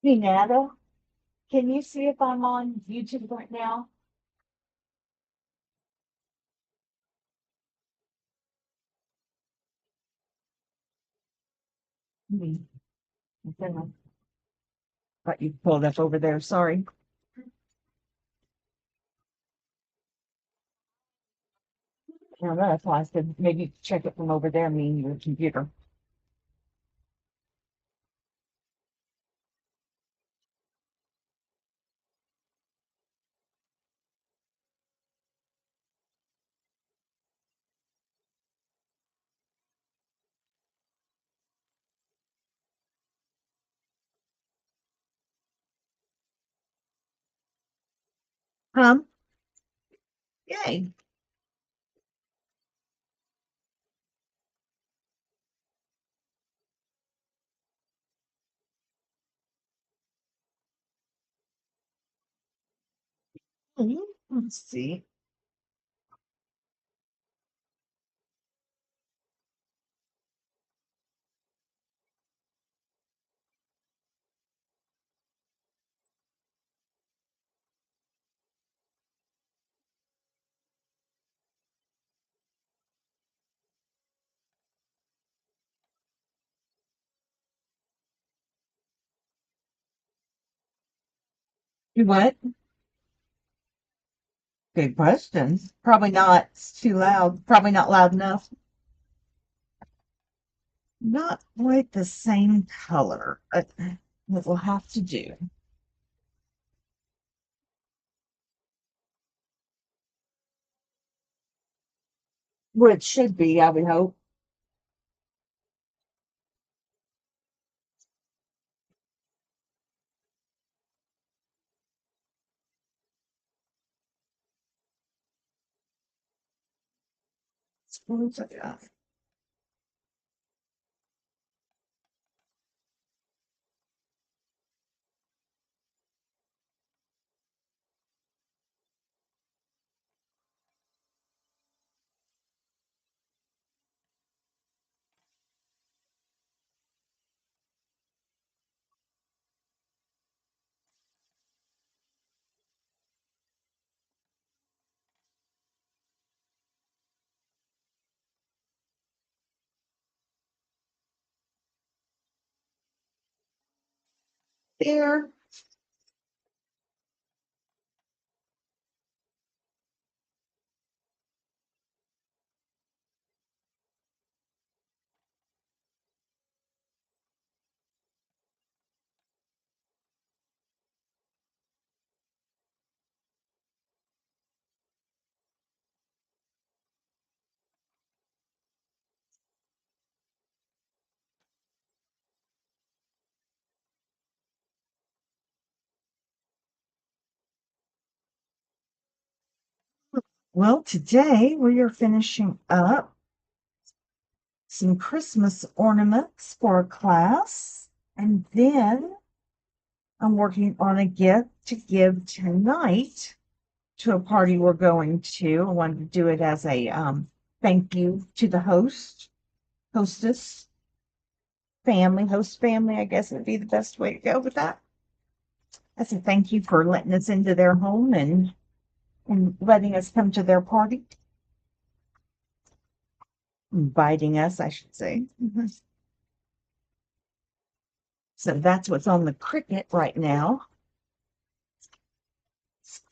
Hey, Nada, can you see if I'm on YouTube right now? Hmm. Okay, I got you pulled up over there. Sorry. I don't know. That's why I said maybe check it from over there, meaning your computer. Yay. Let's see. You what? Good questions. Probably not. It's too loud. Probably not loud enough. Not quite the same color. What we'll have to do. Well, it should be, I would hope. There. Well, today we are finishing up some Christmas ornaments for a class, and then I'm working on a gift to give tonight to a party we're going to. I wanted to do it as a thank you to the hostess host family, I guess would be the best way to go with that. As a thank you for letting us into their home and letting us come to their party, inviting us, I should say. So that's what's on the Cricut right now.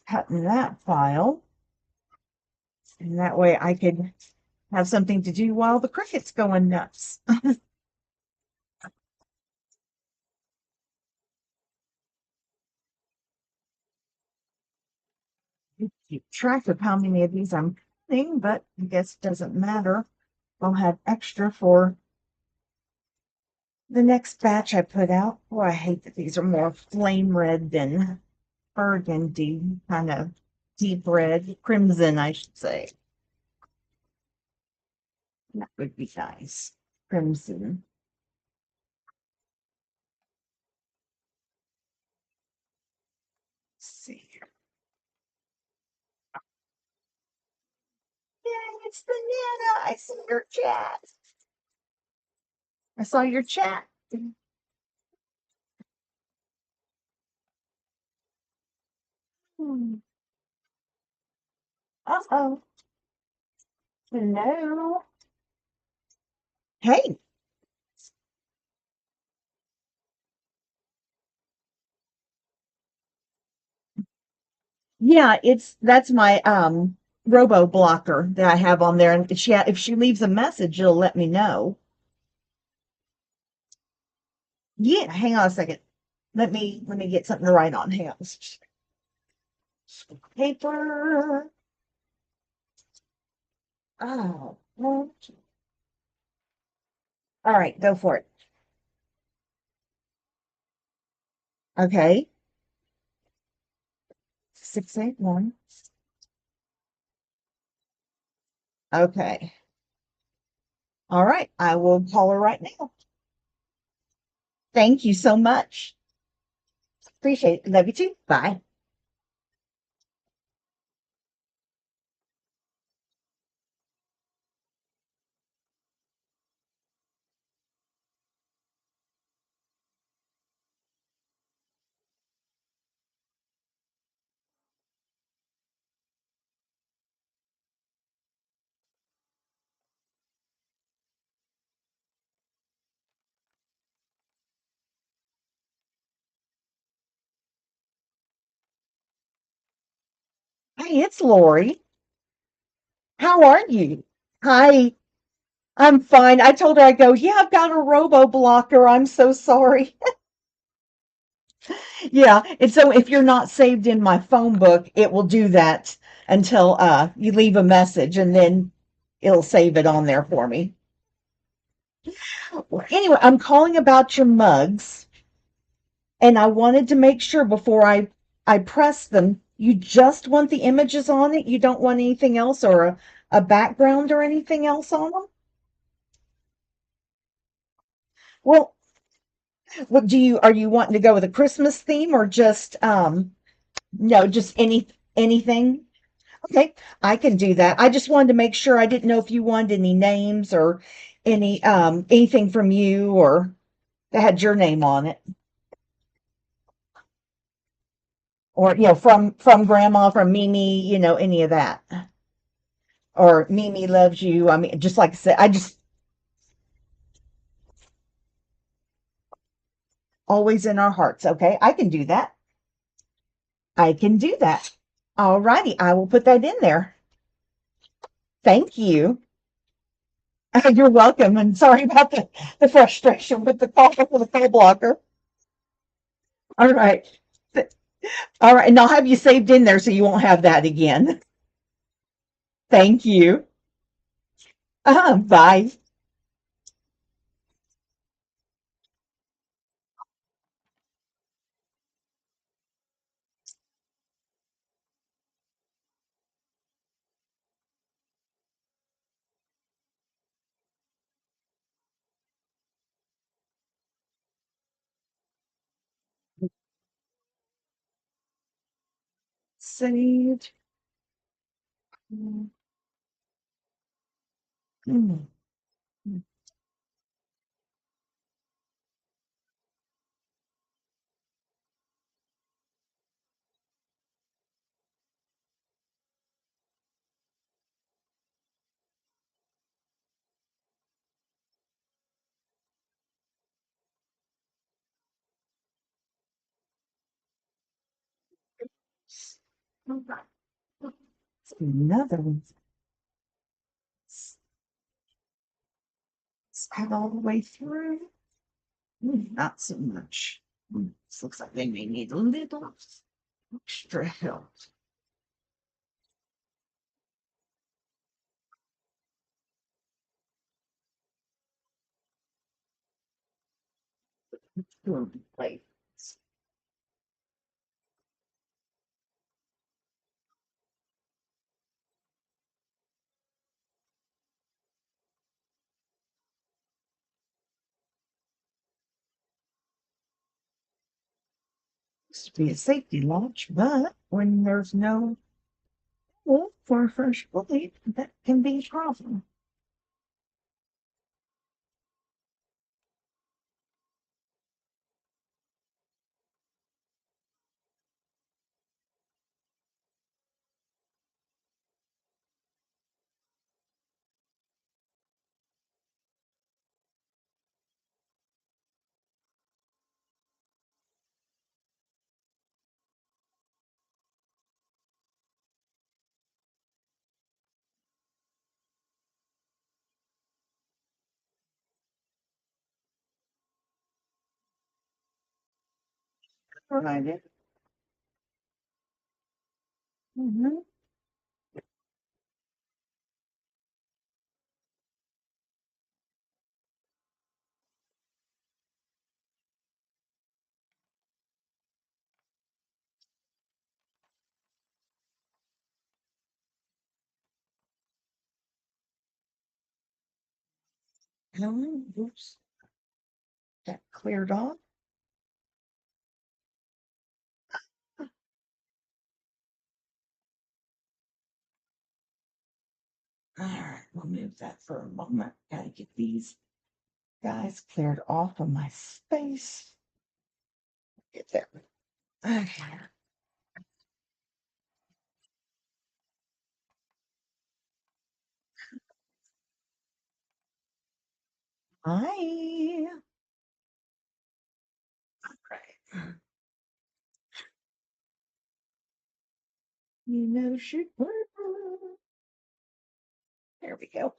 Cutting that file. And that way I could have something to do while the Cricut's going nuts. Keep track of how many of these I'm cutting, but I guess it doesn't matter. I'll have extra for the next batch I put out. Oh, I hate that these are more flame red than burgundy, kind of deep red, crimson, I should say. That would be nice. Crimson. Let's see here. Yeah, it's the Nana. I see your chat. I saw your chat. Uh-oh. Hello. Hey. Yeah, that's my robo blocker that I have on there, and if she leaves a message, it'll let me know. Yeah, hang on a second. Let me get something to write on. Hang on. Paper. Oh, all right, go for it. Okay. 681. Okay. All right. I will call her right now. Thank you so much. Appreciate it. Love you too. Bye. Hey, it's Lori. How are you? Hi. I'm fine. I told her, I go, yeah, I've got a robo blocker. I'm so sorry. Yeah. And so if you're not saved in my phone book, it will do that until you leave a message and then it'll save it on there for me. Well, anyway, I'm calling about your mugs, and I wanted to make sure before I press them, you just want the images on it. You don't want anything else or a background or anything else on them. Well, what do you are you wanting to go with a Christmas theme or just no, just anything? Okay, I can do that. I just wanted to make sure. I didn't know if you wanted any names or anything from you or that had your name on it, or from grandma, from Mimi, any of that, or Mimi loves you. I mean, just like I said, I just always in our hearts. Okay, I can do that. I can do that. All righty, I will put that in there. Thank you. You're welcome, and sorry about the frustration with the call blocker. All right. All right, and I'll have you saved in there so you won't have that again. Thank you. Bye. Saved. Mm, mm, Another one. Scrub all the way through. Not so much. This looks like they may need a little extra help. Like, used to be a safety launch, but when there's no hole for a fresh blade, that can be a problem. right. Mm-hmm. Oops, that cleared off. All right, we'll move that for a moment. Gotta get these guys cleared off of my space. Get there. Okay. Hi. Right. You know she. There we go.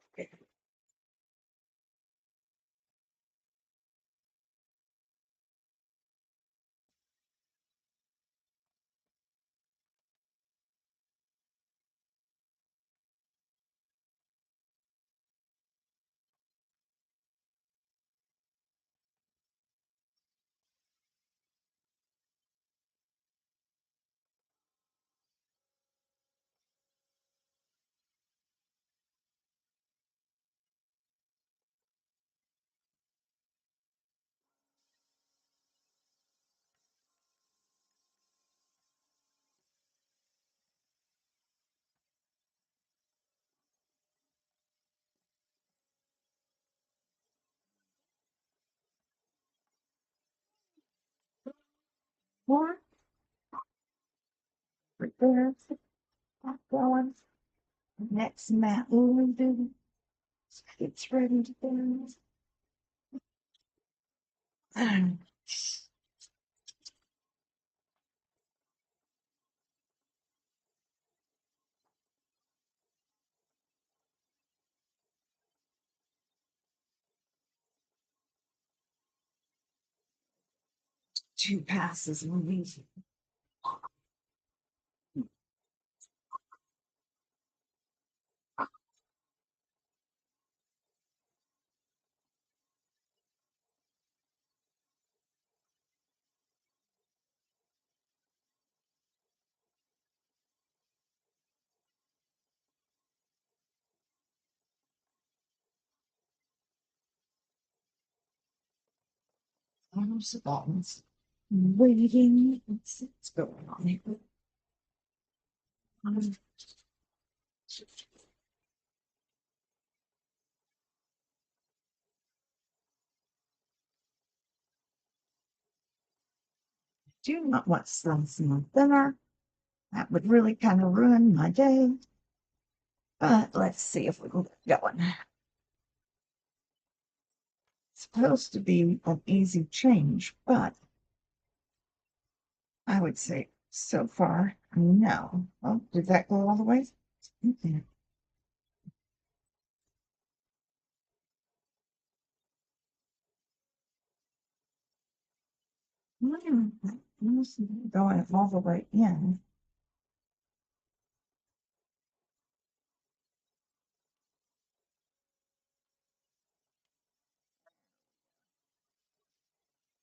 More right there. Keep going. Next mat we'll do. It's ready to go. Two passes will be almost buttons. Waiting. What's going on here? Um, do not want slicing on thinner. That would really kind of ruin my day. But let's see if we can get going. It's supposed to be an easy change, but I would say so far, no. Oh, did that go all the way? Okay. Going all the way in.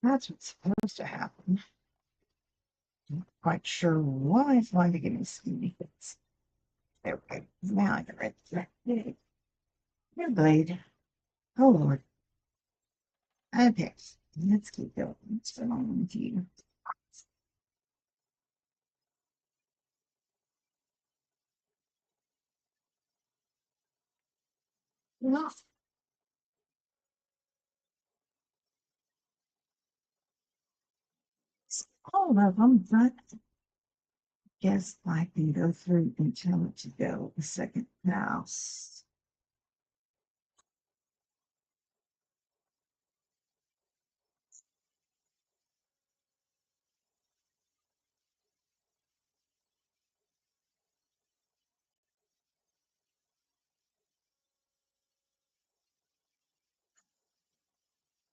That's what's supposed to happen. Not quite sure why it's going to give me skinny bits. There we go. Now I can read that. Your blade. Oh Lord. Okay. Let's keep going. What's going on with you? Well, all of them, but guess I can go through and tell it to go a second house.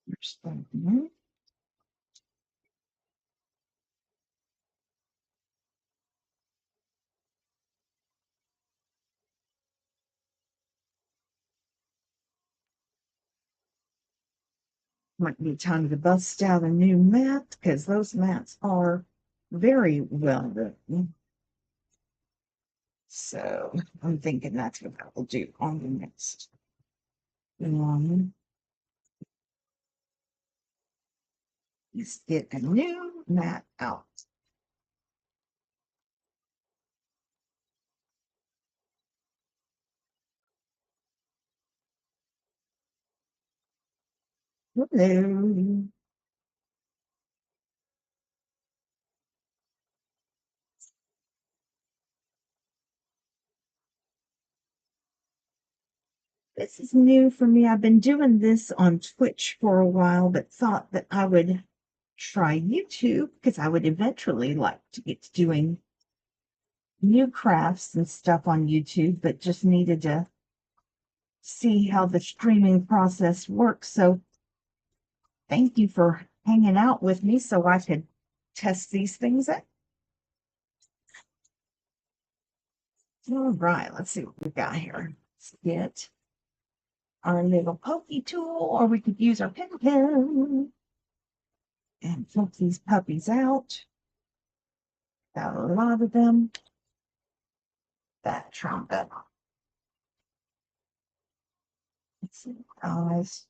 You're starting. Might be time to bust out a new mat because those mats are very well written. So I'm thinking that's what I will do on the next one. Let's get a new mat out. Hello. This is new for me. I've been doing this on Twitch for a while, but thought that I would try YouTube because I would eventually like to get to doing new crafts and stuff on YouTube, but just needed to see how the streaming process works. So thank you for hanging out with me so I could test these things out. All right, let's see what we got here. Let's get our little pokey tool, or we could use our pen and flip these puppies out. Got a lot of them. That trumpet. Let's see, eyes.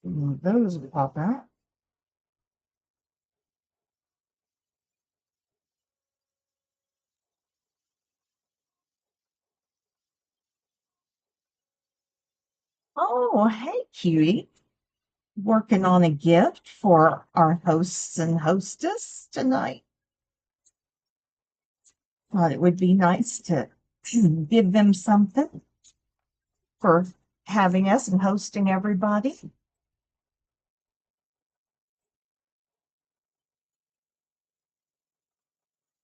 Those will pop out. Oh, hey, cutie. Working on a gift for our hosts and hostess tonight. Thought it would be nice to give them something for having us and hosting everybody.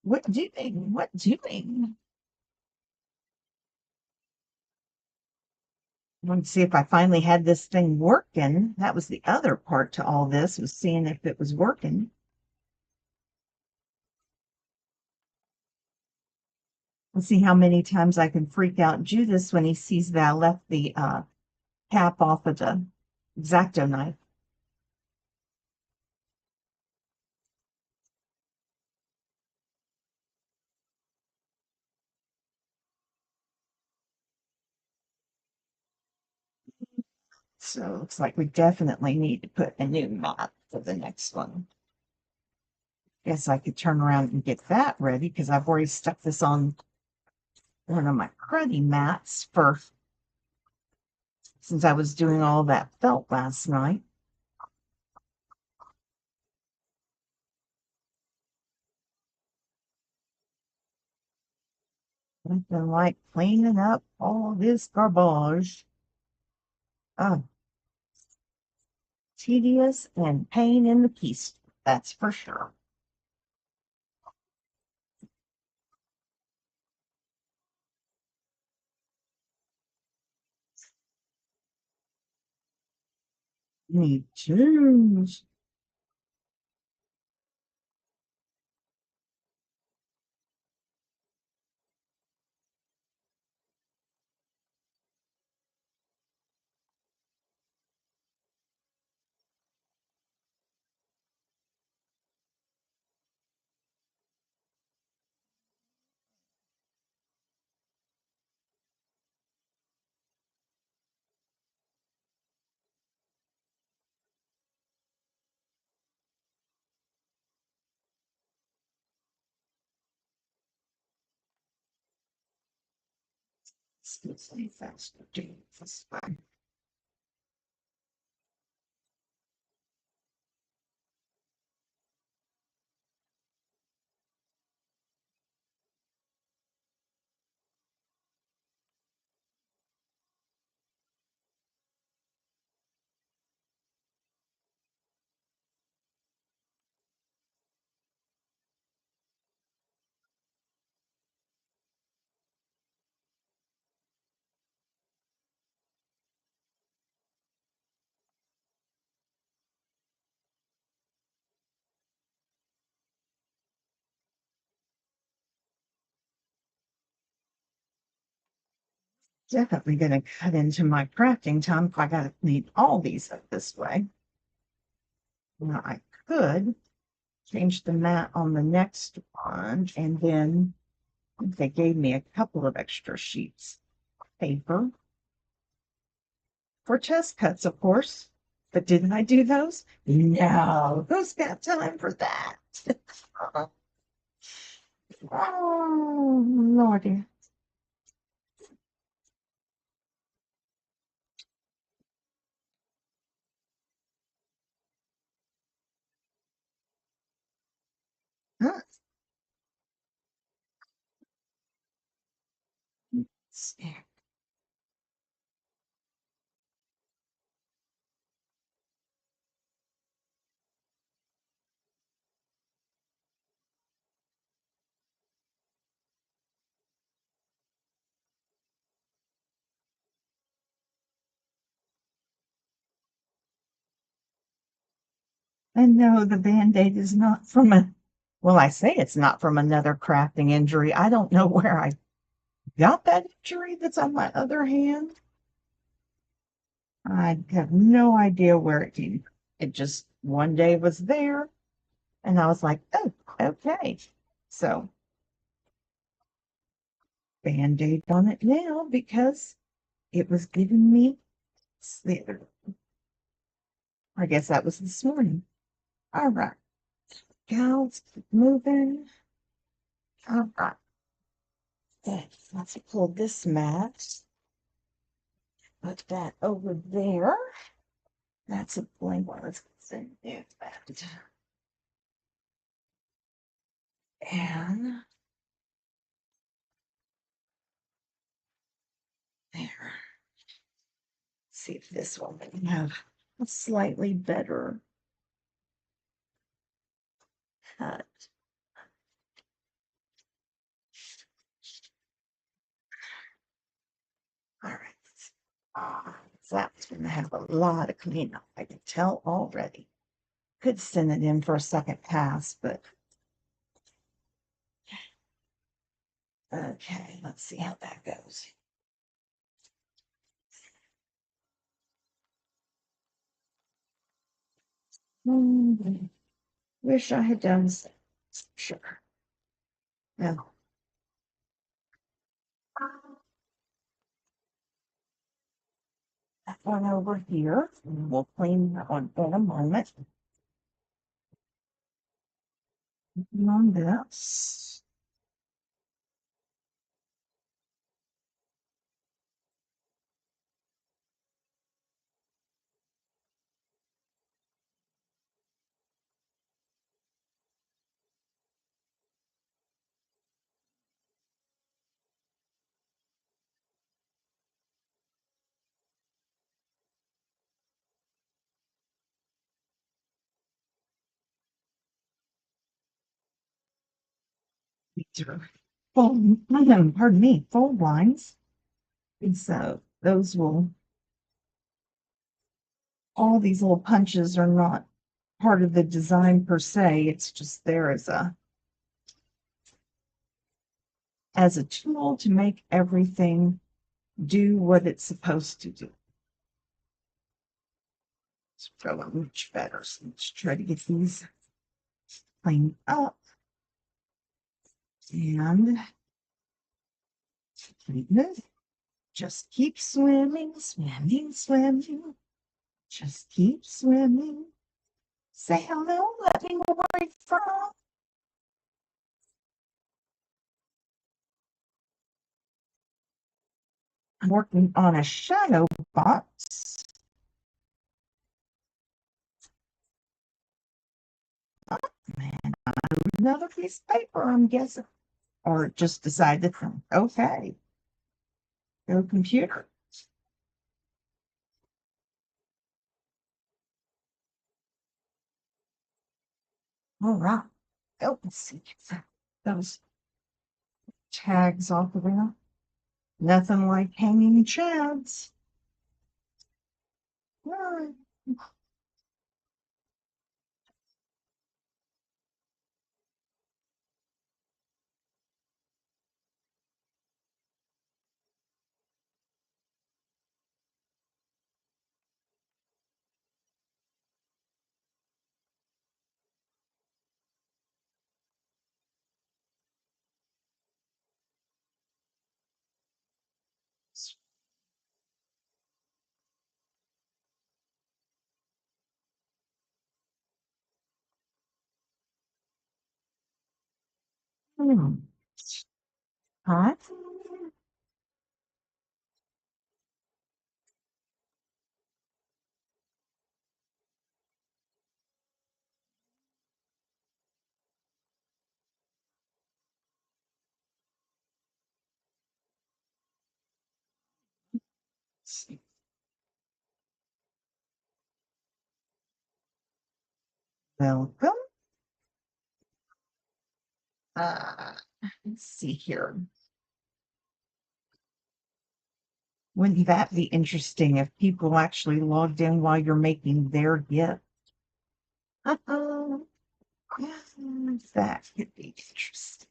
What doing? What doing? I want to see if I finally had this thing working. That was the other part to all this, was seeing if it was working. Let's see how many times I can freak out Judas when he sees that I left the cap off of the X-Acto knife. So it looks like we definitely need to put a new mat for the next one. Guess I could turn around and get that ready because I've already stuck this on one of my cruddy mats for since I was doing all that felt last night. Nothing like cleaning up all this garbage. Oh, tedious and pain in the piece, that's for sure. Me too. Excuse me, faster doing this way. Definitely going to cut into my crafting time if I got to clean all these up this way. Now I could change the mat on the next one, and then they gave me a couple of extra sheets of paper for test cuts, of course. But didn't I do those? No. Who's got time for that? Oh, Lordy. Let's see. And no, the Band-Aid is not from well, I say it's not from another crafting injury. I don't know where I got that injury that's on my other hand. I have no idea where it came from. It just one day was there, and I was like, oh, okay. So, Band-Aid on it now because it was giving me the I guess that was this morning. All right, let's keep moving. All right. Okay, let's pull this mat. Put that over there. That's a blank one. Let's do that. And there. See if this one can have a slightly better cut. All right. That's going to have a lot of cleanup. I can tell already. Could send it in for a second pass, but okay, let's see how that goes. Wish I had done so. Sure. No. That one over here. We'll clean that one in a moment. On this. These are full, pardon me, full lines. And so those will, all these little punches are not part of the design per se. It's just there as a tool to make everything do what it's supposed to do. It's going much better. So let's try to get these cleaned up. And just keep swimming, swimming, swimming. Just keep swimming. Say hello, let me know where you're from. I'm working on a shadow box. And another piece of paper, I'm guessing. Or just decided, okay, go computer. All right. Oh, let's see. Those tags off of there. Nothing like hanging chads. Right. Hmm. Huh? Welcome. Uh, let's see here. Wouldn't that be interesting if people actually logged in while you're making their gift? Uh-oh. That could be interesting.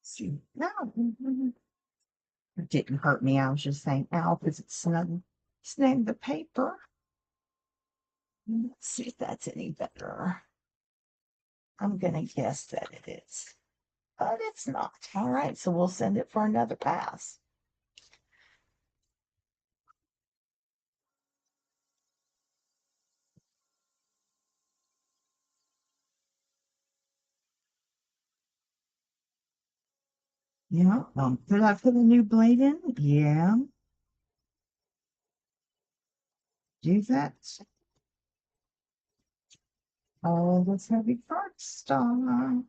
See, no, it didn't hurt me. I was just saying ow because it snugged the paper. Let's see if that's any better. I'm gonna guess that it is, but it's not. All right, so we'll send it for another pass. Yeah, did I put a new blade in? Yeah, do that. Oh, this heavy cardstock.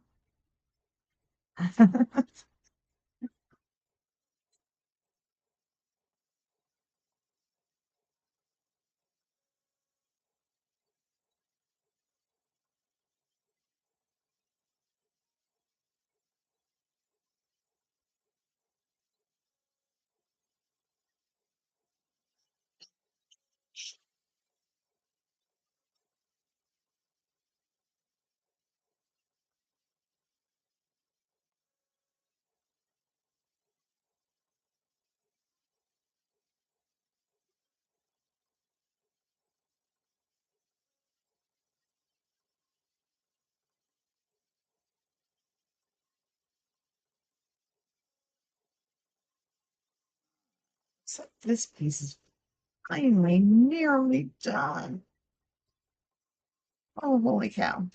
So this piece is finally nearly done. Oh, holy cow.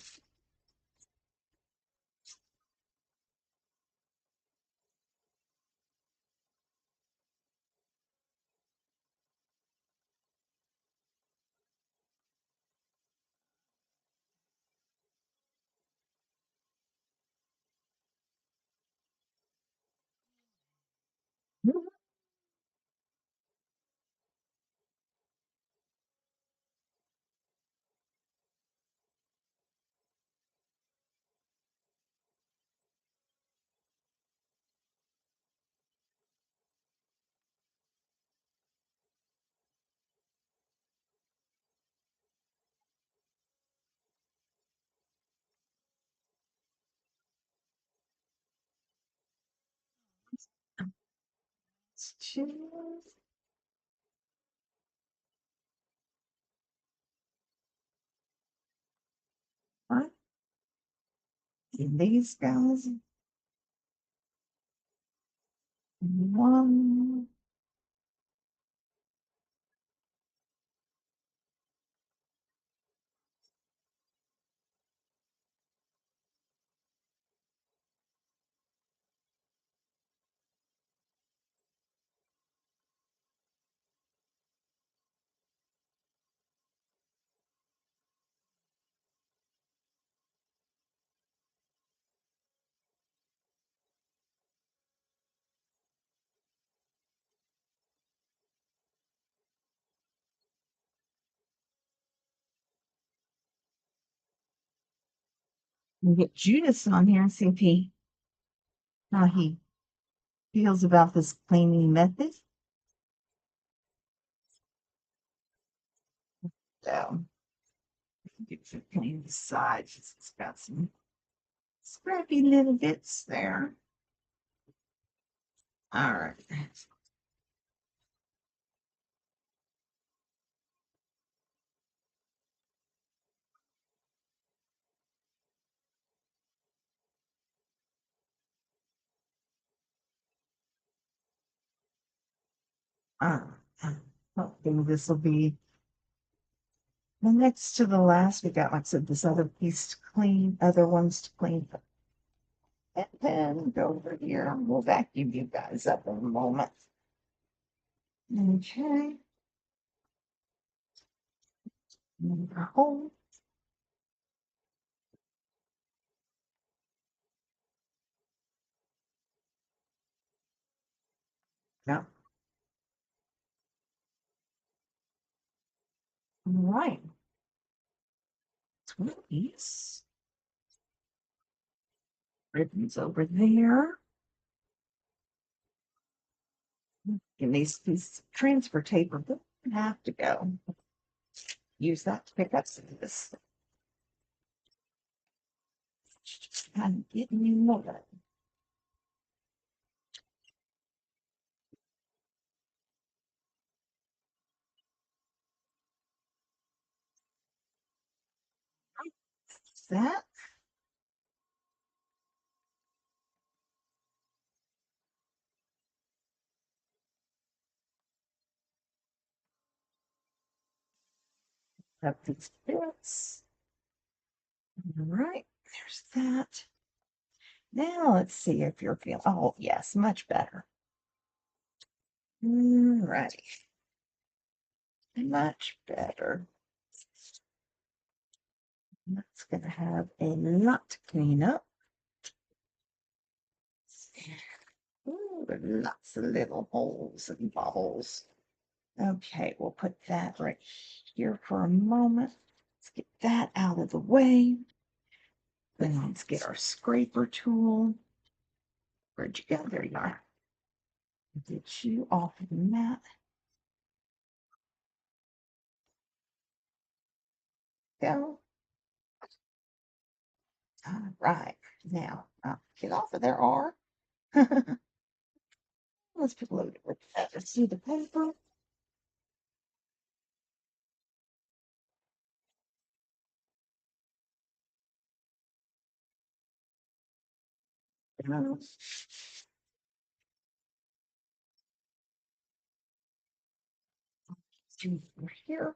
Let's choose. What? These guys. One. We'll get Judas on here and see if how he feels about this cleaning method. So, get to clean the sides. It's got some scrappy little bits there. All right. Uh, Hopefully this will be the next to the last. We got, like I said, this other piece to clean, other ones to clean. And then go over here. We'll vacuum you guys up in a moment. Okay. Number hole. Yeah. All right. Twinkies. Ribbons over there. And these pieces of transfer paper don't have to go. Use that to pick up some of this. Just kind of getting you more. That. Up these bits. All right. There's that. Now let's see if you're feeling. Oh, yes, much better. All right. Much better. That's going to have a lot to clean up. Ooh, lots of little holes and bubbles. Okay, we'll put that right here for a moment. Let's get that out of the way. Then let's get our scraper tool. Where'd you go? There you are. Get you off of the mat. Go. All right. Now, get off of there, R. Let's put a load of other sheet of paper. Over here.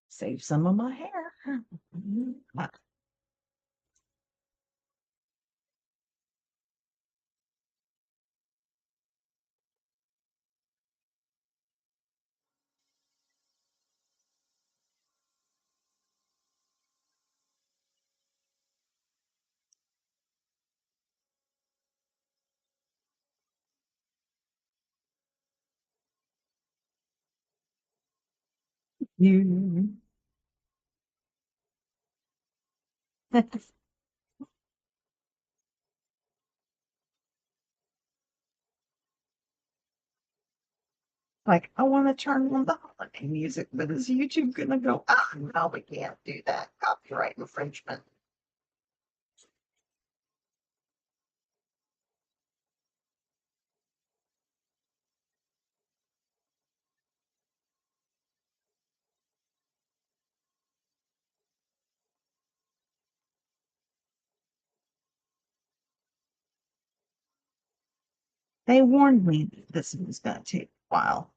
Save some of my hair. You. Like, I want to turn on the holiday music, but is YouTube gonna go, no, we can't do that. Copyright infringement. They warned me that this was gonna take a while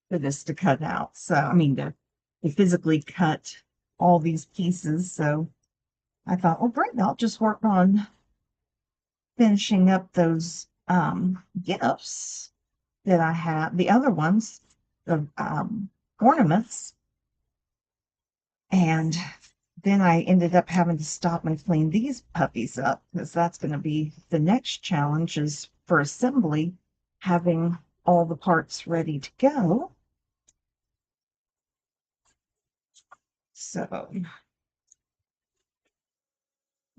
for this to cut out. So, I mean, to physically cut all these pieces. So I thought, well, great, I'll just work on finishing up those gifts that I have, the other ones, the ornaments. And then I ended up having to stop and clean these puppies up because that's going to be the next challenge is for assembly, having all the parts ready to go. So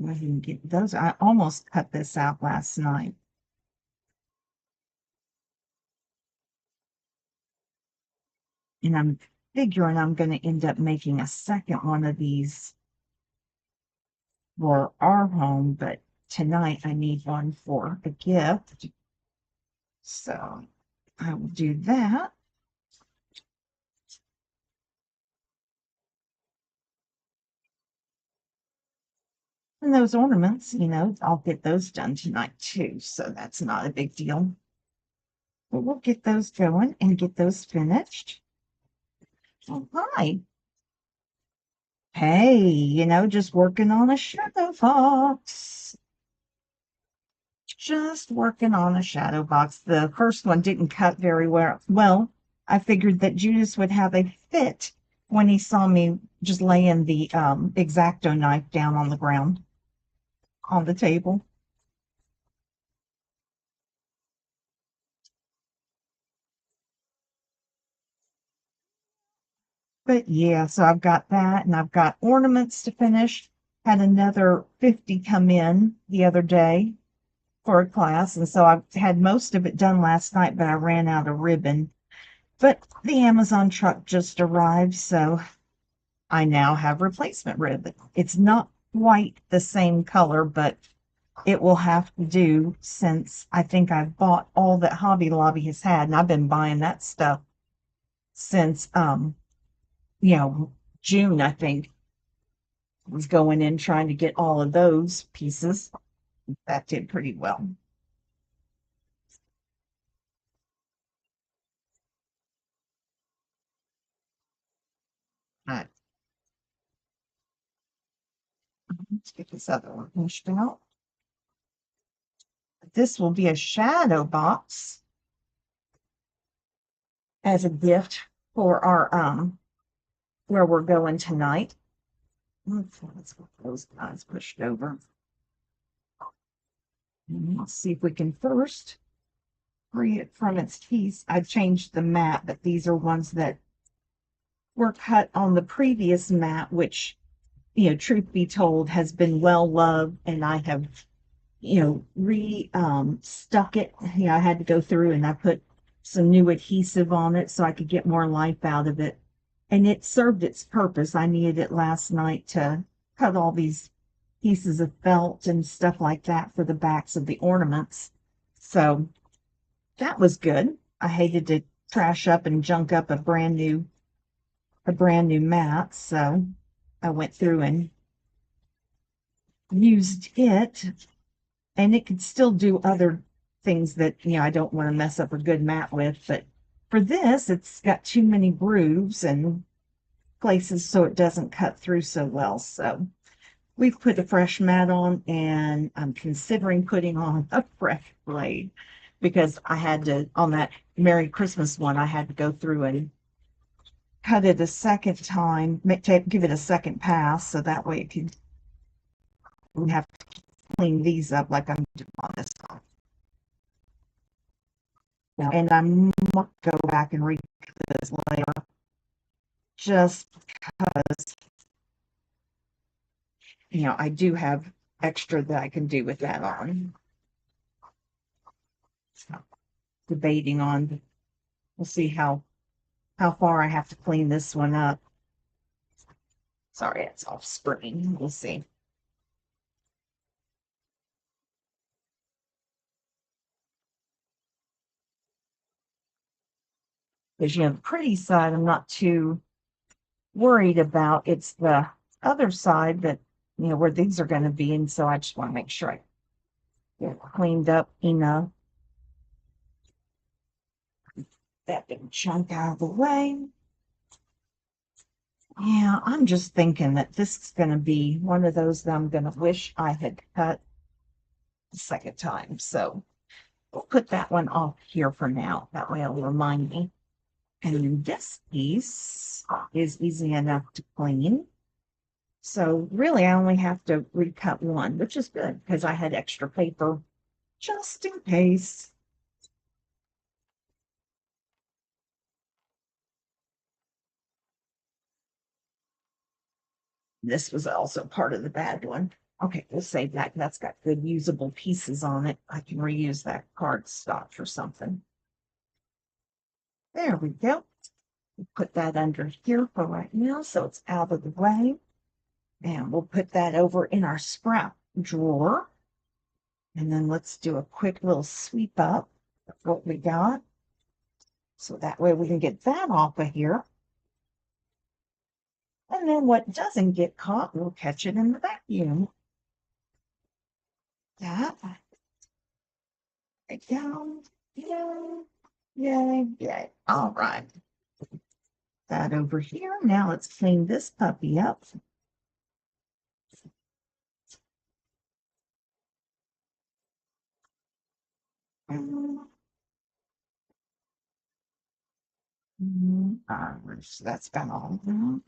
I can get those. I almost cut this out last night. And I'm figuring I'm going to end up making a second one of these for our home, but tonight I need one for a gift. So I will do that. And those ornaments, I'll get those done tonight too. So that's not a big deal. But we'll get those going and get those finished. Oh, hi. Hey, just working on a shadow box. Just working on a shadow box. The first one didn't cut very well. Well, I figured that Judas would have a fit when he saw me just laying the X-Acto knife down on the ground on the table. But yeah, so I've got that and I've got ornaments to finish. Had another 50 come in the other day for a class. And so I had most of it done last night, but I ran out of ribbon. But the Amazon truck just arrived, so I now have replacement ribbon. It's not quite the same color, but it will have to do since I think I've bought all that Hobby Lobby has had, and I've been buying that stuff since you know, June, I think, was going in trying to get all of those pieces. That did pretty well. All right, let's get this other one finished out. This will be a shadow box as a gift for our where we're going tonight. Let's get those guys pushed over. And let's see if we can first free it from its piece. I've changed the mat, but these are ones that were cut on the previous mat, which, truth be told, has been well loved, and I have, re stuck it. I had to go through and I put some new adhesive on it so I could get more life out of it. And it served its purpose. I needed it last night to cut all these pieces of felt and stuff like that for the backs of the ornaments. So that was good. I hated to trash up and junk up a brand new mat, so I went through and used it, and it could still do other things that I don't want to mess up a good mat with, but for this it's got too many grooves and places so it doesn't cut through so well. So we've put a fresh mat on, and I'm considering putting on a fresh blade because I had to, on that Merry Christmas one, I had to go through and cut it a second time, give it a second pass, so that way it could, we have to clean these up like I'm doing on this one. And I might go back and read this later just because, I do have extra that I can do with that on. So, debating on, we'll see how far I have to clean this one up. Sorry, it's off spring. We'll see. Because the pretty side I'm not too worried about. It's the other side that, where these are going to be. And so I just want to make sure I get cleaned up enough. That big chunk out of the way. Yeah, I'm just thinking that this is going to be one of those that I'm going to wish I had cut the second time. So we'll put that one off here for now. That way it'll remind me. And then this piece is easy enough to clean. So really, I only have to recut one, which is good because I had extra paper just in case. This was also part of the bad one. Okay, we'll save that. That's got good usable pieces on it. I can reuse that cardstock for something. There we go. We'll put that under here for right now so it's out of the way. And we'll put that over in our scrap drawer. And then let's do a quick little sweep up of what we got. So that way we can get that off of here. And then what doesn't get caught, we'll catch it in the vacuum. That. Right down. Yay. Yay. Yay. All right. That over here. Now let's clean this puppy up. That's got all of them.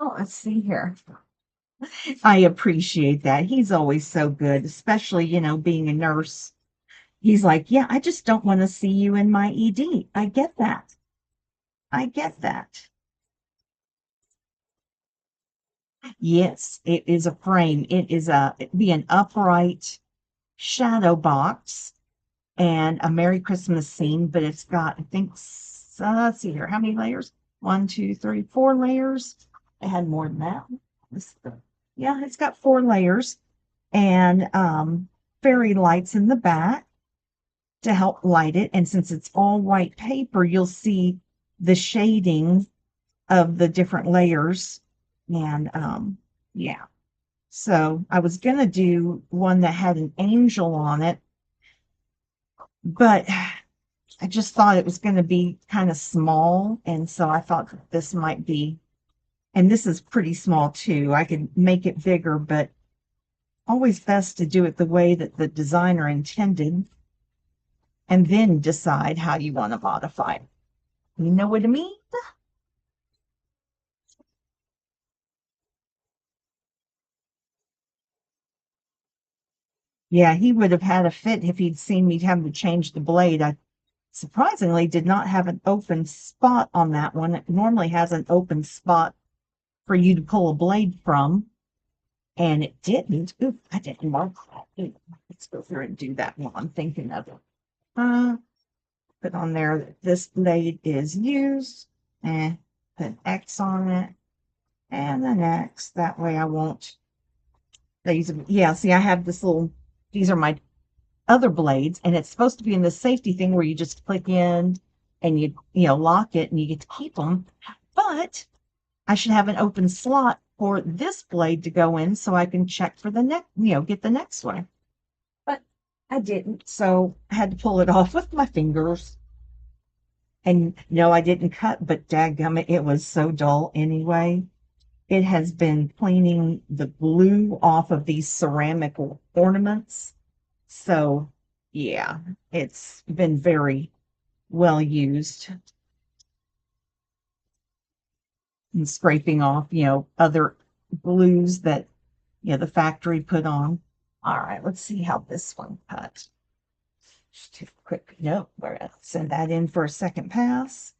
Oh, let's see here. I appreciate that. He's always so good, especially, being a nurse. He's like, yeah, I just don't want to see you in my ED. I get that. I get that. Yes, it is a frame. It'd be an upright shadow box and a Merry Christmas scene, but it's got, I think, let's see here, how many layers? One, two, three, 4 layers. It had more than that. Yeah, it's got 4 layers and fairy lights in the back to help light it. And since it's all white paper, you'll see the shading of the different layers. And yeah. So I was gonna do one that had an angel on it, but I just thought it was gonna be kind of small, and so I thought this might be, and this is pretty small too. I could make it bigger, but always best to do it the way that the designer intended and then decide how you want to modify it. You know what I mean? Yeah, he would have had a fit if he'd seen me having to change the blade. I surprisingly did not have an open spot on that one. It normally has an open spot for you to pull a blade from, and it didn't. Oop, I didn't mark that. Oop, let's go through and do that while I'm thinking of it. Put on there that this blade is used, and put an X on it, and an X. That way I won't. Yeah, see, I have this little, these are my other blades, and it's supposed to be in the safety thing where you just click in and you lock it and you get to keep them. But I should have an open slot for this blade to go in so I can check for the next, get the next one. But I didn't, so I had to pull it off with my fingers. And no, I didn't cut, but dadgummit, it was so dull anyway. It has been cleaning the glue off of these ceramic ornaments. So, yeah, it's been very well used and scraping off, other glues that, the factory put on. All right, let's see how this one cut. Just take a quick note. We're going to send that in for a second pass.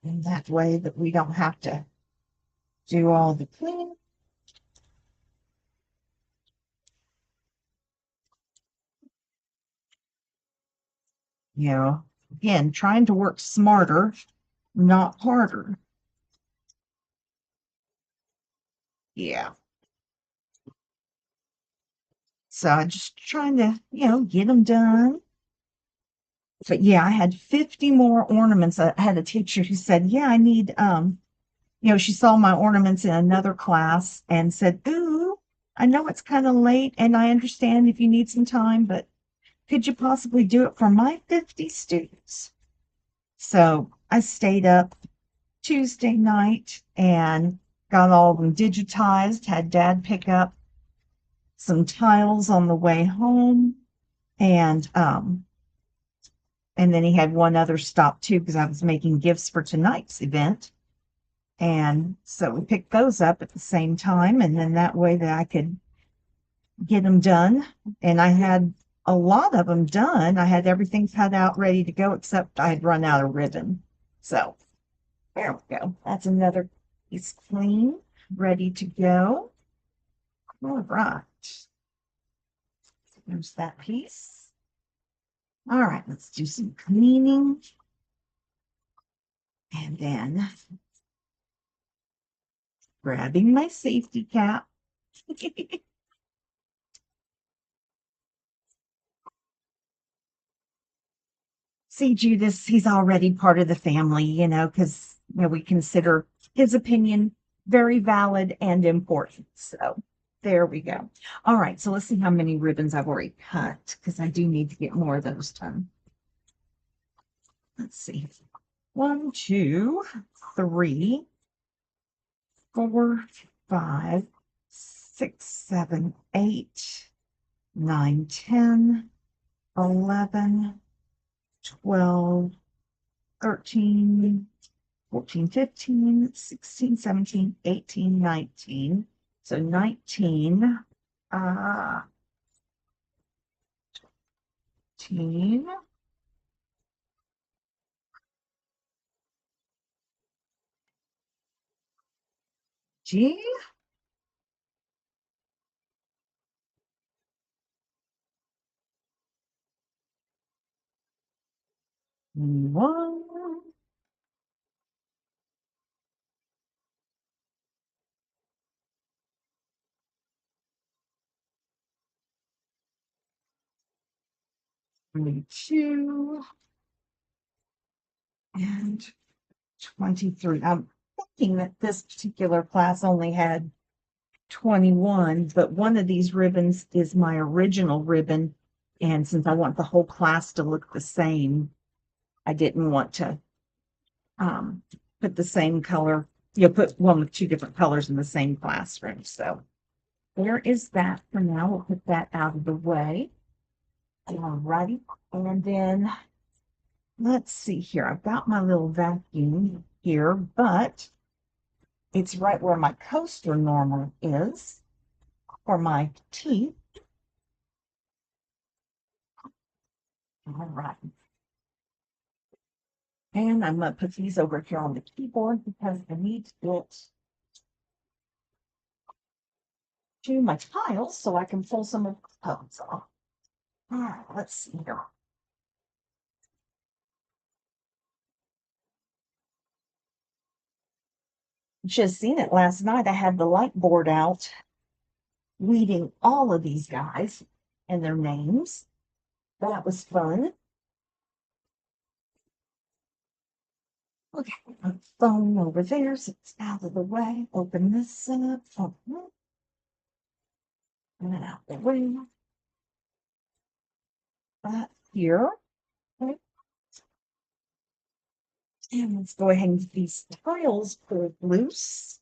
And that way that we don't have to do all the cleaning. Again, trying to work smarter, not harder. Yeah. So I'm just trying to, get them done. But yeah, I had 50 more ornaments. I had a teacher who said, yeah, I need, she saw my ornaments in another class and said, ooh, I know it's kind of late and I understand if you need some time, but could you possibly do it for my 50 students? So I stayed up Tuesday night and got all of them digitized, had dad pick up some tiles on the way home, and then he had one other stop too because I was making gifts for tonight's event. And so we picked those up at the same time, and then that way that I could get them done. And I had a lot of them done. I had everything cut out, ready to go, except I had run out of ribbon. So there we go. That's another piece clean, ready to go. All right. There's that piece. All right, let's do some cleaning. And then grabbing my safety cap. See, Judas, he's already part of the family, because we consider his opinion very valid and important. So there we go. All right, so let's see how many ribbons I've already cut, because I do need to get more of those done. Let's see. 1, 2, 3, 4, 5, 6, 7, 8, 9, 10, 11, 12, 13, 14, 15, 16, 17, 18, 19. So 19, 18, G, 1, 22, and 23. I'm thinking that this particular class only had 21, but one of these ribbons is my original ribbon. And since I want the whole class to look the same, I didn't want to um, put the same color, put one with two different colors in the same classroom. So there is that for now. We'll put that out of the way. All righty. And then let's see here. I've got my little vacuum here, but it's right where my coaster normal is for my teeth. All right. And I'm going to put these over here on the keyboard because I need to get to my tiles so I can pull some of the cones off. All right, let's see here. You should have seen it last night. I had the light board out reading all of these guys and their names. That was fun. Okay, my phone over there, so it's out of the way. Open this up. And then out the way. That here. Okay. And let's go ahead and get these tiles pulled loose.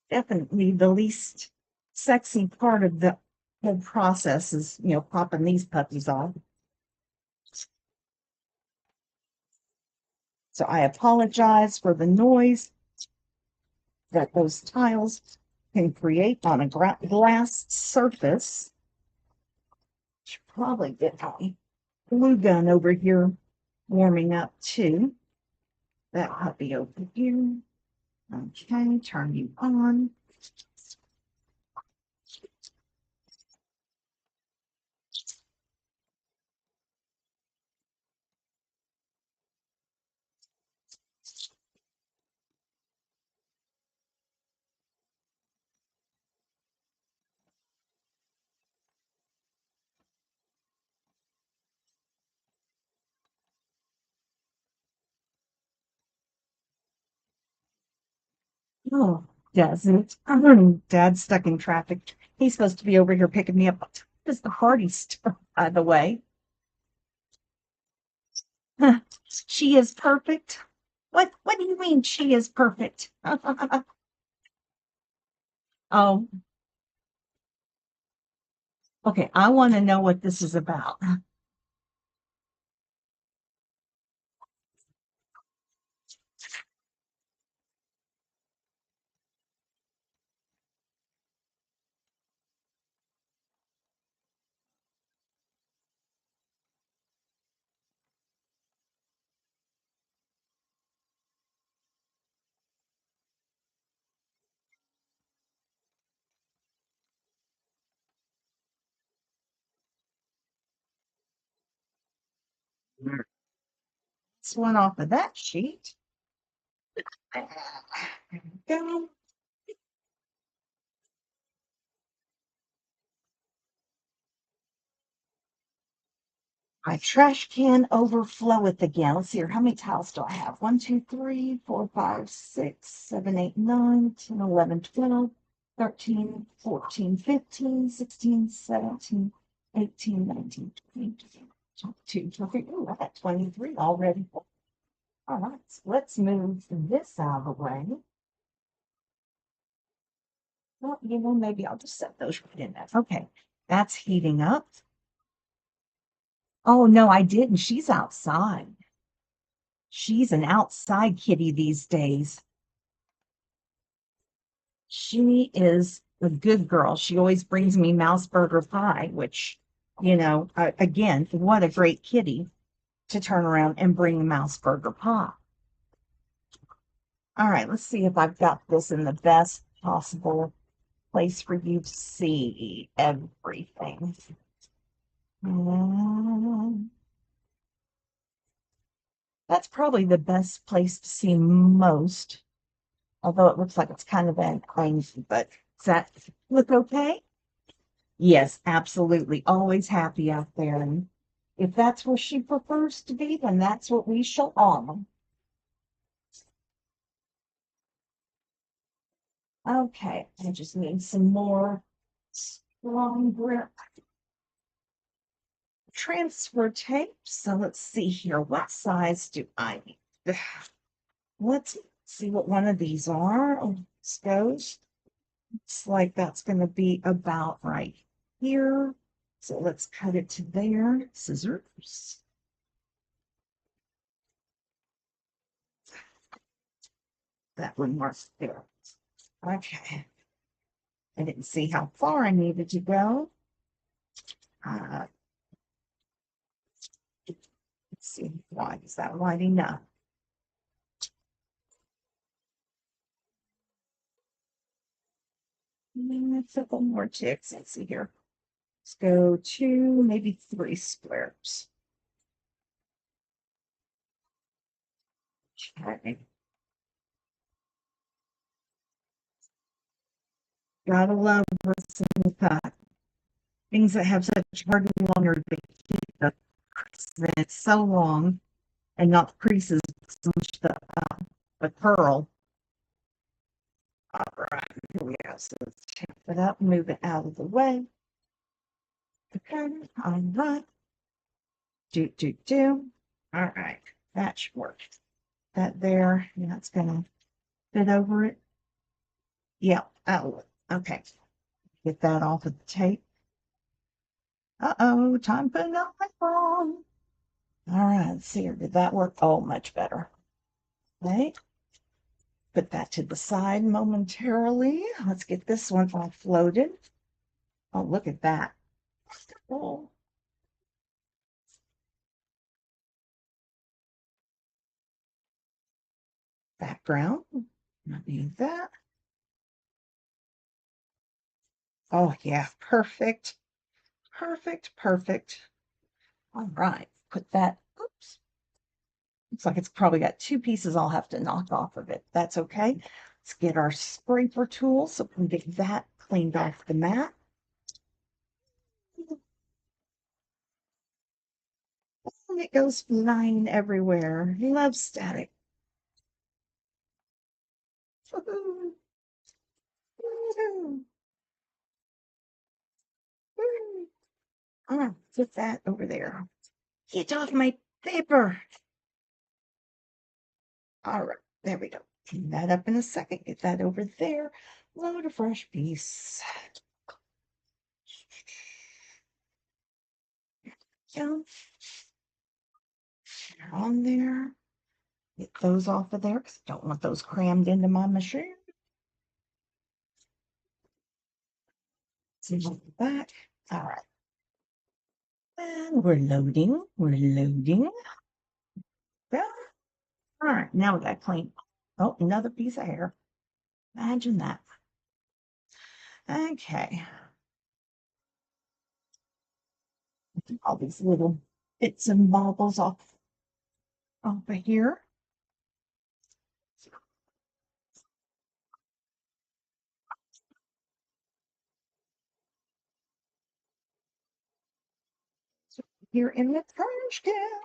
Definitely the least sexy part of the whole process is, popping these puppies off. So I apologize for the noise that those tiles can create on a glass surface. Should probably get my glue gun over here warming up too. That puppy over here. Okay, turn you on. Oh, doesn't. Dad's stuck in traffic. He's supposed to be over here picking me up. What time does the party start, by the way? She is perfect. What do you mean she is perfect? Oh, okay. I want to know what this is about. It's one off of that sheet. There we go. My trash can overfloweth again. Let's see here. How many towels do I have? 1, 2, 3, 4, 5, 6, 7, 8, 9, 10, 11, 12, 13, 14, 15, 16, 17, 18, 19, 20, 22, 23. Ooh, I got 23 already. All right, so let's move this out of the way. Well, maybe I'll just set those right in there. Okay, that's heating up. Oh, no, I didn't. She's outside. She's an outside kitty these days. She is a good girl. She always brings me mouse burger pie, which, again, what a great kitty to turn around and bring a mouse burger pie. All right, let's see if I've got this in the best possible place for you to see everything. Mm, that's probably the best place to see most, although it looks like it's kind of an angle, but does that look okay? Yes, absolutely. Always happy out there. And if that's where she prefers to be, then that's what we shall honor. Okay, I just need some more strong grip transfer tape. So let's see here. What size do I need? Let's see what one of these are. Oh, this goes. It's like that's going to be about right here. So let's cut it to there. Scissors. That one marks there. Okay. I didn't see how far I needed to go. Uh, let's see. Why is that wide enough? A couple more ticks. Let's see here. Let's go 2, maybe 3 squares. Okay. Gotta love what's in the cut. Things that have such hard longer they keep the crease. And it's so long and not the creases so much the curl. All right, here we go. So let's tap it up, move it out of the way. Okay, all right. Do. All right, that should work. That there, that's gonna fit over it. Yeah, that'll okay. Get that off of the tape. Uh-oh, time for another one. All right, let's see here. Did that work? Oh, much better. Okay, put that to the side momentarily. Let's get this one offloaded. Oh, look at that. Oh, background. Not need that. Oh, yeah, perfect. Perfect, perfect. All right, put that, oops. Looks like it's probably got 2 pieces I'll have to knock off of it. That's okay. Let's get our scraper tool so we can get that cleaned off the mat. And it goes flying everywhere. Love static. Put that over there. Get off my paper. All right, there we go. Clean that up in a second. Get that over there. Load a fresh piece. Yeah, they're on there. Get those off of there because I don't want those crammed into my machine. See back. All right. And we're loading. We're loading. Yeah. All right. Now we got to clean. Oh, another piece of hair. Imagine that. Okay. All these little bits and bobbles off over here. Here in the trash can.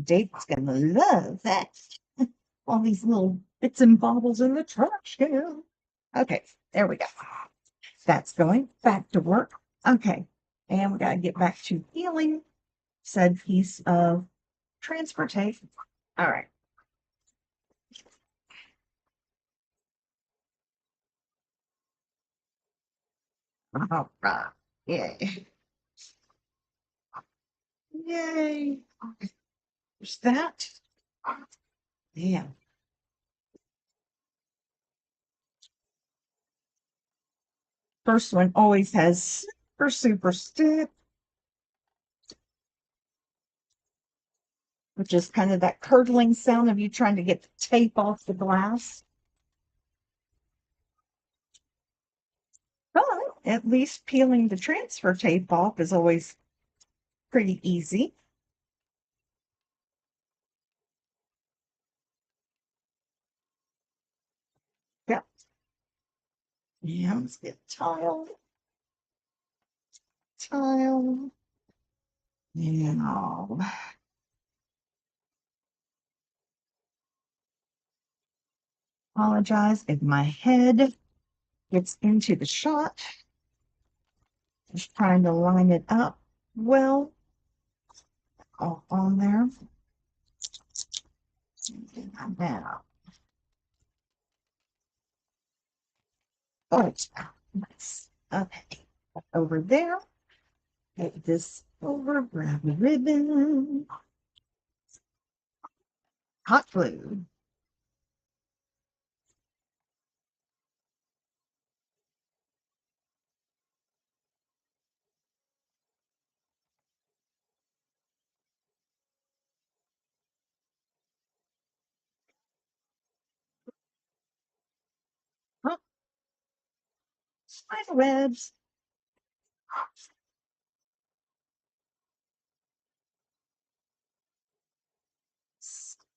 David's gonna love that. All these little bits and bobbles in the trash can. Okay, there we go. That's going back to work. Okay, and we gotta get back to peeling said piece of transfer tape. All right. All right. Yay. Yay. There's that. Yeah. First one always has super stick, which is kind of that curdling sound of you trying to get the tape off the glass. But at least peeling the transfer tape off is always pretty easy. Yep. Yeah, let's get tile. Tile. Yeah. Apologize if my head gets into the shot. Just trying to line it up well. All on there. Now. Oh, nice. Okay. Over there. Get this over, grab the ribbon. Hot glue. Oh, spider webs.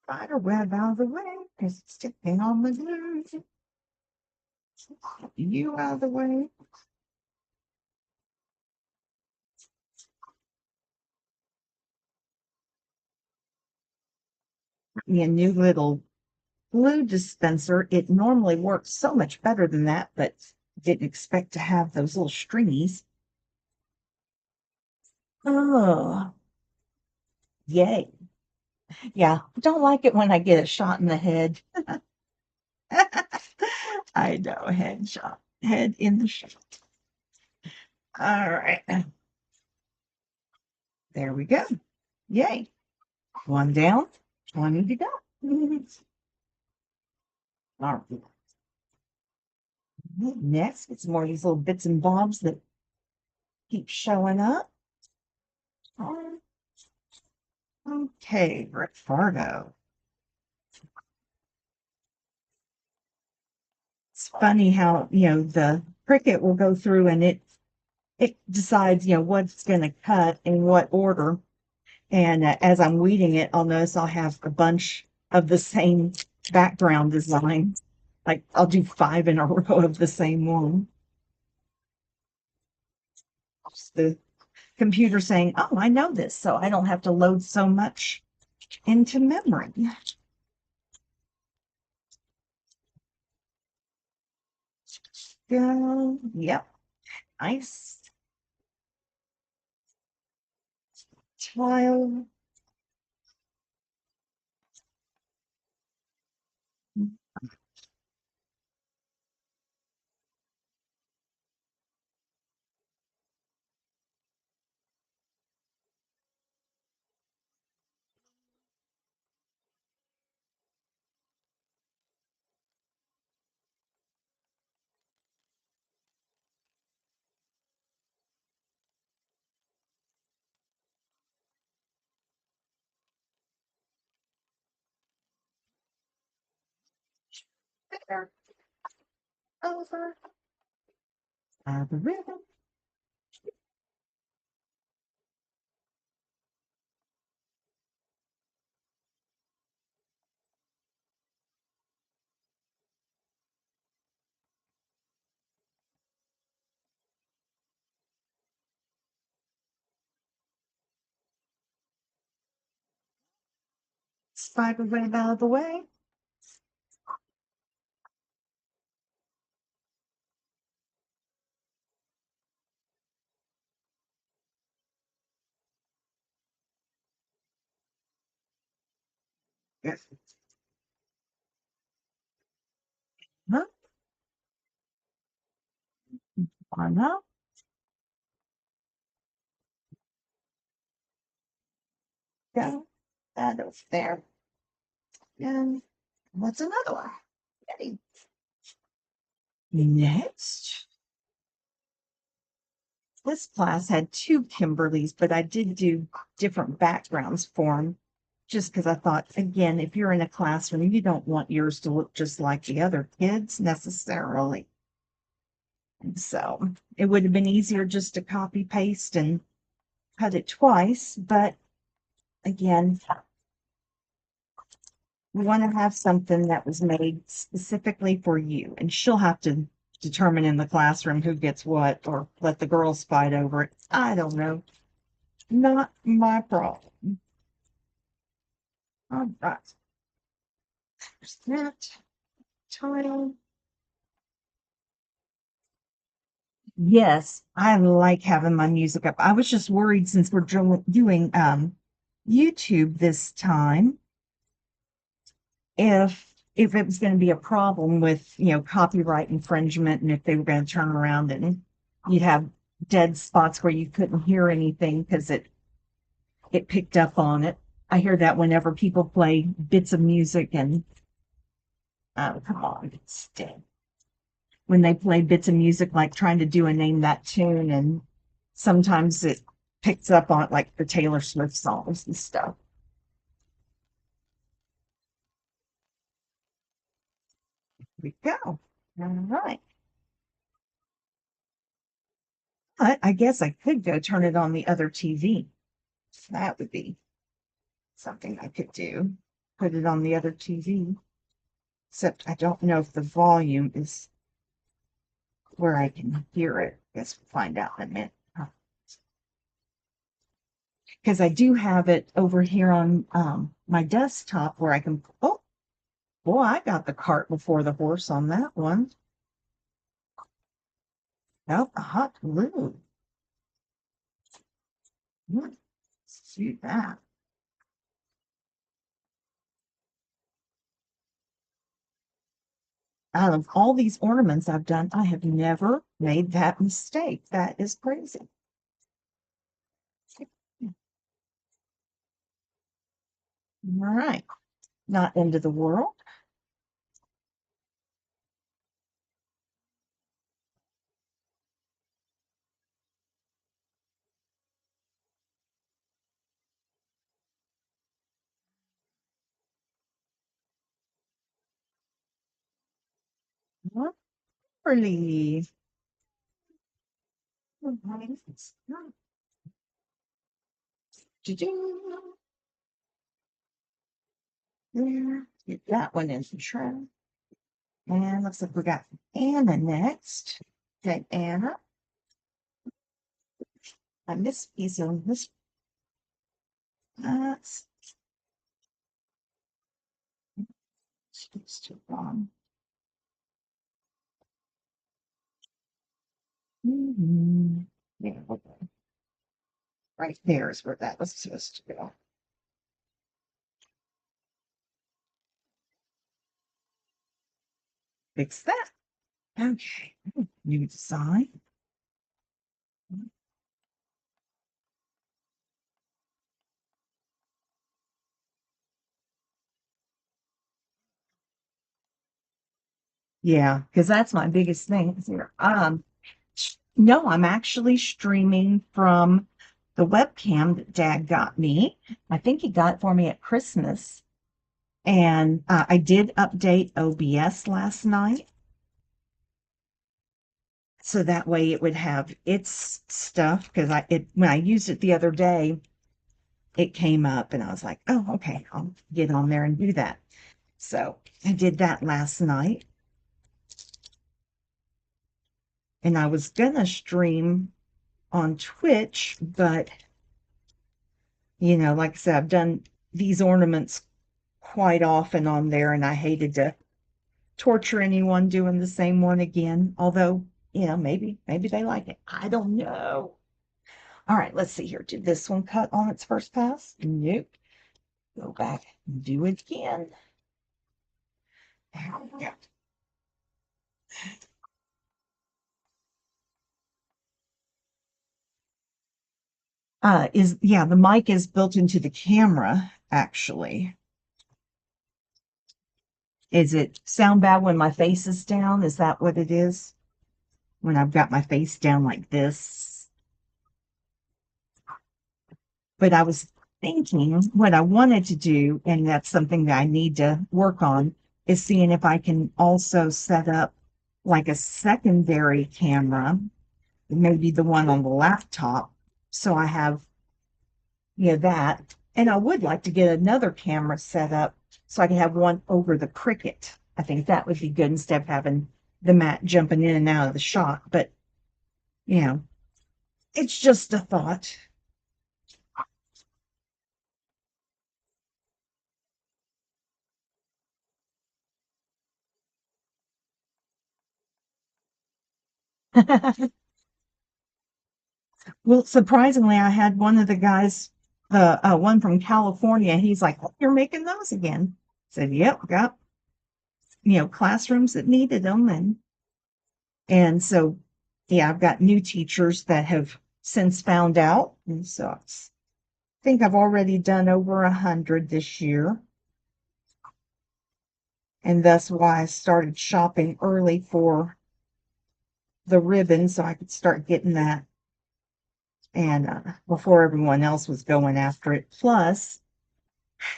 Spider web out of the way because it's sticking on the glue. You out of the way. Got me a new little glue dispenser. It normally works so much better than that, but didn't expect to have those little stringies. Oh, yay. Yeah, don't like it when I get a shot in the head. I know, head shot, head in the shot. All right, there we go. Yay. One down, 20 to go. All right. Next, it's more of these little bits and bobs that keep showing up. Okay, Rick Fargo. It's funny how, the Cricut will go through and it decides, what's going to cut in what order. And as I'm weeding it, I'll notice I'll have a bunch of the same background design. Like I'll do 5 in a row of the same one. It's the computer saying, oh, I know this, so I don't have to load so much into memory. Go. Yep. Nice. Tile. There. Over. The ribbon. Spider web out of the way. Yes. Huh? On up. Go. That over there. And what's another one? Ready. Next. This class had two Kimberlys, but I did do different backgrounds for them just because I thought, again, if you're in a classroom, you don't want yours to look just like the other kids necessarily. And so it would have been easier just to copy paste and cut it twice. But again, we want to have something that was made specifically for you. And she'll have to determine in the classroom who gets what or let the girls fight over it. I don't know. Not my problem. All right. There's that tile. Yes, I like having my music up. I was just worried since we're doing YouTube this time if it was going to be a problem with, copyright infringement and if they were going to turn around and you'd have dead spots where you couldn't hear anything because it picked up on it. I hear that whenever people play bits of music and oh, come on, it's dead. When they play bits of music, like trying to do a name that tune, and sometimes it picks up on like the Taylor Swift songs and stuff. Here we go. All right. But I guess I could go turn it on the other TV. That would be something I could do. Put it on the other TV. Except I don't know if the volume is where I can hear it. Guess we'll find out in a minute. Because I do have it over here on my desktop where I can. Oh, boy, I got the cart before the horse on that one. Oh, a hot glue. Let's see that. Out of all these ornaments I've done, I have never made that mistake. That is crazy. All right. Not end of the world. Lorri. There. Get that one in the tray. And looks like we got Anna next. Okay, Anna. I miss piece on this. That's it's too long. Mhm. Yeah, okay. Right there is where that was supposed to go. Fix that. Okay. New design. Yeah, because that's my biggest thing here. No, I'm actually streaming from the webcam that Dad got me. I think he got it for me at Christmas. And I did update OBS last night. So that way it would have its stuff because when I used it the other day, it came up and I was like, oh, okay, I'll get on there and do that. So I did that last night. And I was gonna stream on Twitch, but like I said, I've done these ornaments quite often on there, and I hated to torture anyone doing the same one again. Although, maybe they like it. I don't know. All right, let's see here. Did this one cut on its first pass? Nope. Go back and do it again. There we go. The mic is built into the camera, actually. Is it sound bad when my face is down? Is that what it is? When I've got my face down like this? But I was thinking what I wanted to do, and that's something that I need to work on, is seeing if I can also set up like a secondary camera, maybe the one on the laptop. So I have, that. And I would like to get another camera set up so I can have one over the Cricut. I think that would be good instead of having the mat jumping in and out of the shot. But, you know, it's just a thought. Well, surprisingly, I had one of the guys, the one from California. He's like, "Oh, you're making those again?" I said, "Yep, got classrooms that needed them, and so yeah, I've got new teachers that have since found out, and so I think I've already done over 100 this year, and that's why I started shopping early for the ribbon so I could start getting that, and before everyone else was going after it. Plus,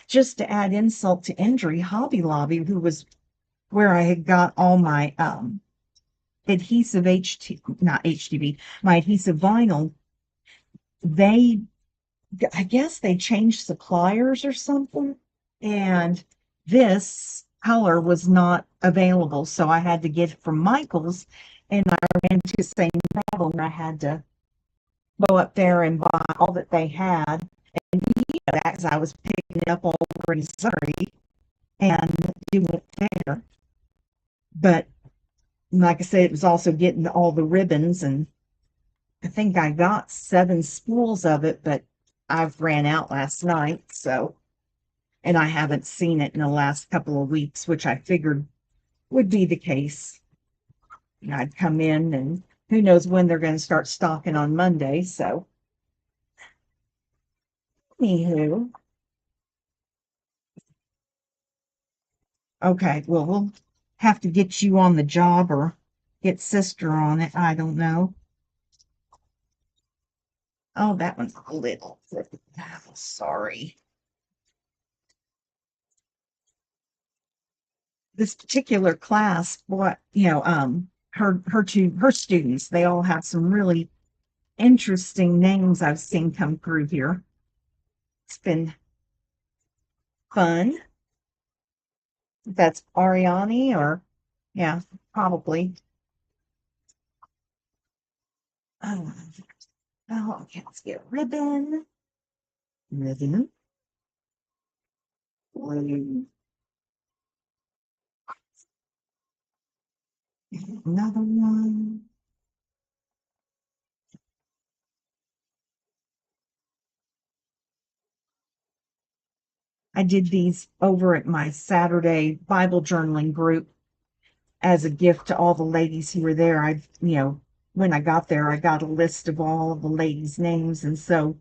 just to add insult to injury, Hobby Lobby, who was where I had got all my adhesive not HTV, my adhesive vinyl, they, I guess they changed suppliers or something, and this color was not available, so I had to get it from Michael's, and I ran into the same problem. I had to go up there and buy all that they had, and that as I was picking it up over in Surrey and doing it there. But like I said, it was also getting all the ribbons, and I think I got 7 spools of it, but I've ran out last night, so, and I haven't seen it in the last couple of weeks, which I figured would be the case. And I'd come in, and who knows when they're going to start stocking on Monday. So, anywho, okay, well, we'll have to get you on the job or get sister on it. I don't know. Oh, that one's a little. Sorry. This particular class, what her students, they all have some really interesting names I've seen come through here. It's been fun. That's Ariani, or yeah, probably. Oh, oh, okay, let's get ribbon, ribbon, blue, another one. I did these over at my Saturday Bible journaling group as a gift to all the ladies who were there. When I got there, I got a list of all of the ladies' names. And so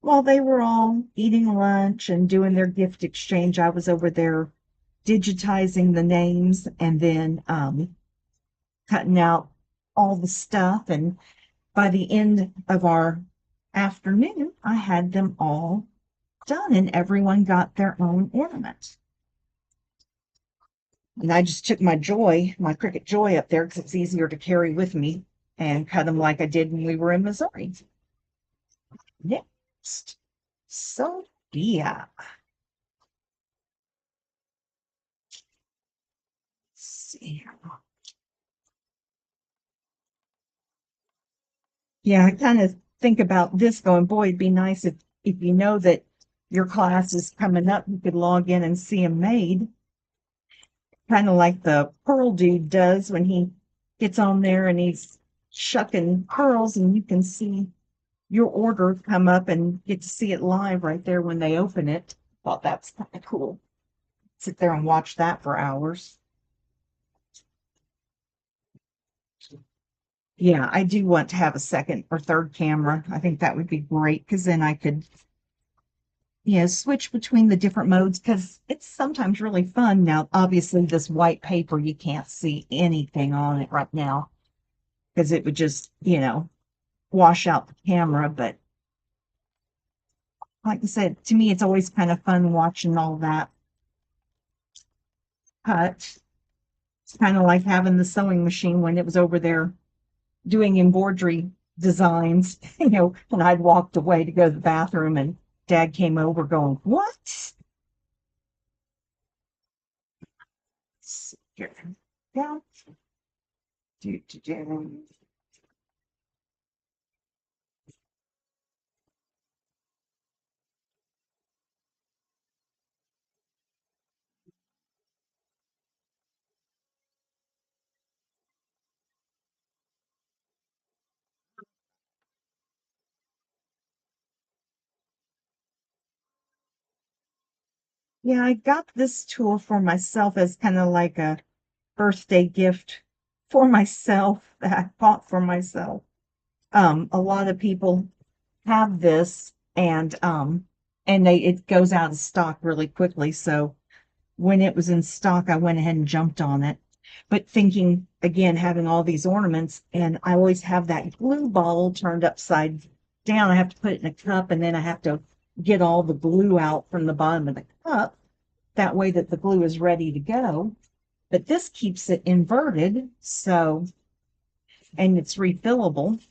while they were all eating lunch and doing their gift exchange, I was over there digitizing the names and then cutting out all the stuff. And by the end of our afternoon, I had them all done and everyone got their own ornament. And I just took my Cricut Joy up there because it's easier to carry with me and cut them like I did when we were in Missouri. Next, Sophia. Let's see. Yeah, I kind of think about this going, boy, it'd be nice if you know that your class is coming up, you could log in and see them made. Kind of like the Pearl Dude does when he gets on there and he's shucking pearls and you can see your order come up and get to see it live right there when they open it. Thought that's kind of cool. Sit there and watch that for hours. Yeah, I do want to have a second or third camera. I think that would be great because then I could, switch between the different modes because it's sometimes really fun. Now, obviously, this white paper, you can't see anything on it right now because it would just, wash out the camera. But like I said, to me, it's always kind of fun watching all that cut. It's kind of like having the sewing machine when it was over there doing embroidery designs, and I'd walked away to go to the bathroom and Dad came over going, "What?" Here. Yeah. Do, do, do. Yeah, I got this tool for myself as kind of like a birthday gift for myself that I bought for myself. A lot of people have this and it goes out of stock really quickly. So when it was in stock, I went ahead and jumped on it. But thinking again, having all these ornaments, and I always have that glue bottle turned upside down. I have to put it in a cup, and then I have to get all the glue out from the bottom of the cup. That way that the glue is ready to go. But this keeps it inverted, and it's refillable.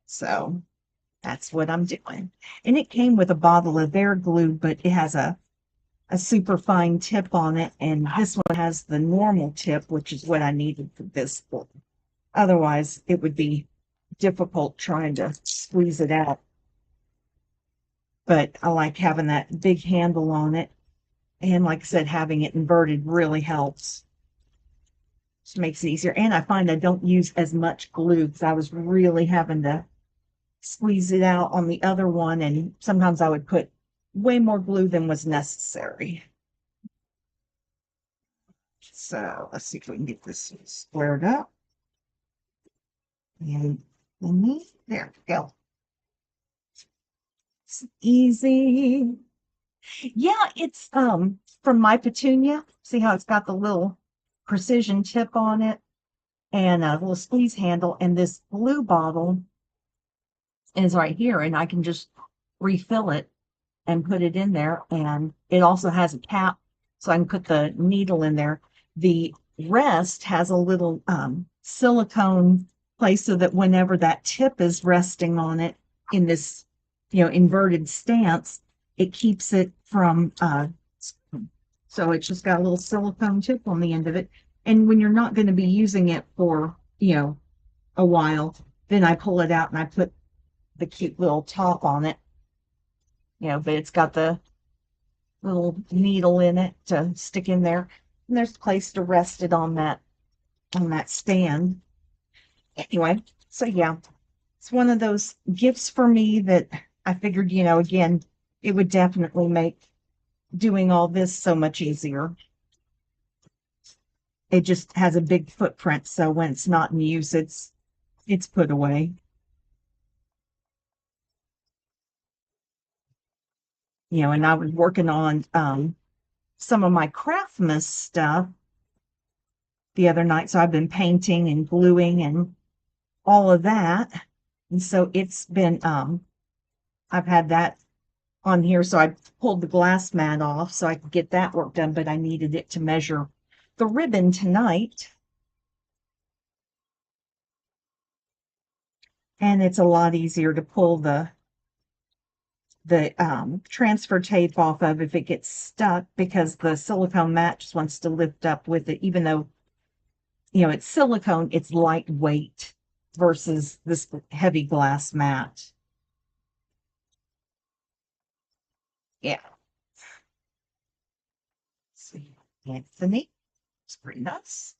So that's what I'm doing. And it came with a bottle of their glue, but it has a super fine tip on it, and this one has the normal tip, which is what I needed for this book. Otherwise, it would be difficult trying to squeeze it out. But I like having that big handle on it. And like I said, having it inverted really helps. Just makes it easier. And I find I don't use as much glue because I was really having to squeeze it out on the other one. And sometimes I would put way more glue than was necessary. So let's see if we can get this squared up. And there we go. It's easy. Yeah, it's from my petunia. See how it's got the little precision tip on it and a little squeeze handle, and this blue bottle is right here, and I can just refill it and put it in there. And it also has a cap, so I can put the needle in there. The rest has a little silicone place so that whenever that tip is resting on it in this, inverted stance, it keeps it from, so it's just got a little silicone tip on the end of it. And when you're not going to be using it for, a while, then I pull it out and I put the cute little top on it, but it's got the little needle in it to stick in there. And there's a place to rest it on that stand. Anyway, so yeah, it's one of those gifts for me that I figured, again, it would definitely make doing all this so much easier. It just has a big footprint, so when it's not in use, it's put away. And I was working on some of my Craftmas stuff the other night, so I've been painting and gluing and all of that. And so it's been I've had that on here, so I pulled the glass mat off so I could get that work done, but I needed it to measure the ribbon tonight. And it's a lot easier to pull the transfer tape off of if it gets stuck, because the silicone mat just wants to lift up with it, even though it's silicone, it's lightweight versus this heavy glass mat. Yeah. See, Anthony, it's pretty nice.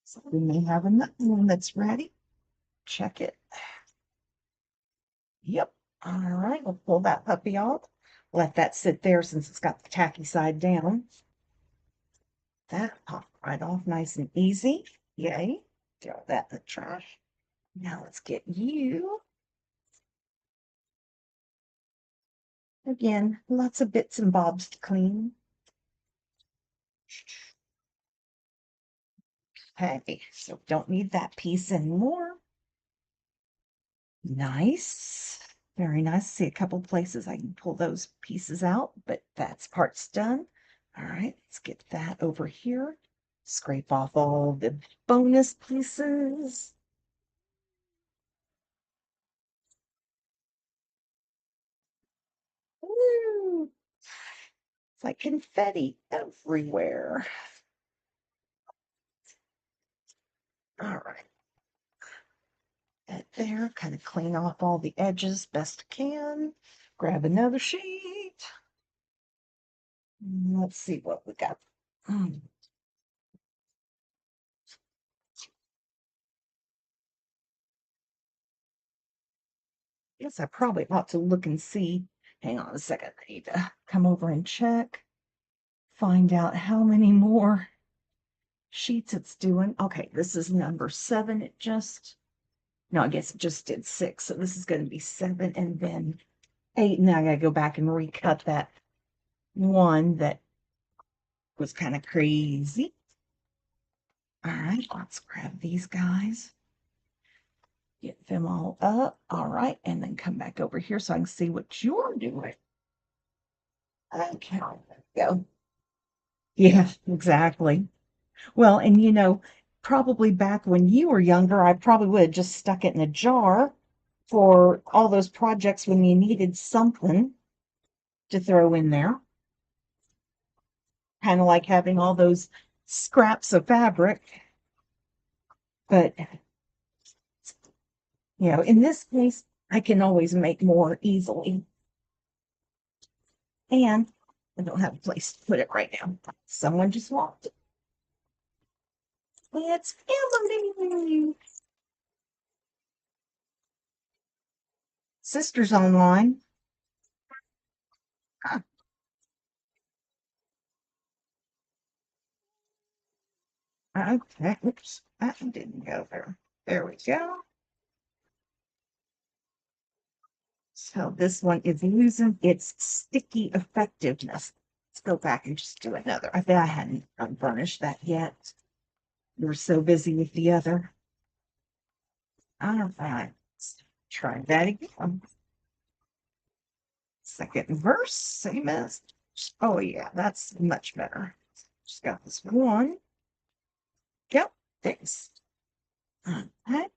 So we may have another one that's ready. Check it. Yep. All right, we'll pull that puppy off. Let that sit there since it's got the tacky side down. That popped right off nice and easy. Yay. Throw that in the trash. Now let's get you. Again, lots of bits and bobs to clean. Okay, so don't need that piece anymore. Nice. Very nice. See a couple places I can pull those pieces out, but that's part's done. All right, let's get that over here. Scrape off all the bonus pieces. Woo! It's like confetti everywhere. All right. That there, kind of clean off all the edges best I can. Grab another sheet. Let's see what we got. Guess I probably ought to look and see. Hang on a second. I need to come over and check. Find out how many more sheets it's doing. Okay, this is number 7. No, I guess it just did 6. So this is going to be 7 and then 8. And then I got to go back and recut that one that was kind of crazy. All right, let's grab these guys. Get them all up. All right, and then come back over here so I can see what you're doing. Okay, there we go. Yeah, exactly. Well, and probably back when you were younger, I probably would have just stuck it in a jar for all those projects when you needed something to throw in there. Kind of like having all those scraps of fabric. But, in this case, I can always make more easily. And I don't have a place to put it right now. Someone just walked. It's Emily. Sister's online. Huh. Okay, oops, that didn't go there. There we go. So this one is losing its sticky effectiveness. Let's go back and just do another. I bet I hadn't unvarnished that yet. We were so busy with the other. All right, let's try that again. Second verse, same as. Oh yeah, that's much better. Just got this one. Yep, thanks. Okay.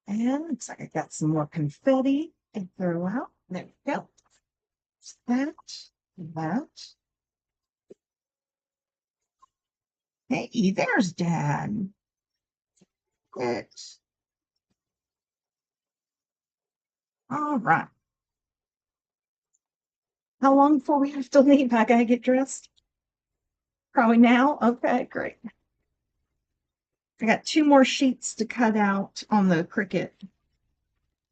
And looks like I got some more confetti to throw out. There we go. That, that. Hey, there's Dad. Good. All right. How long before we have to leave? I gotta get dressed. Probably now. Okay, great. I got 2 more sheets to cut out on the Cricut,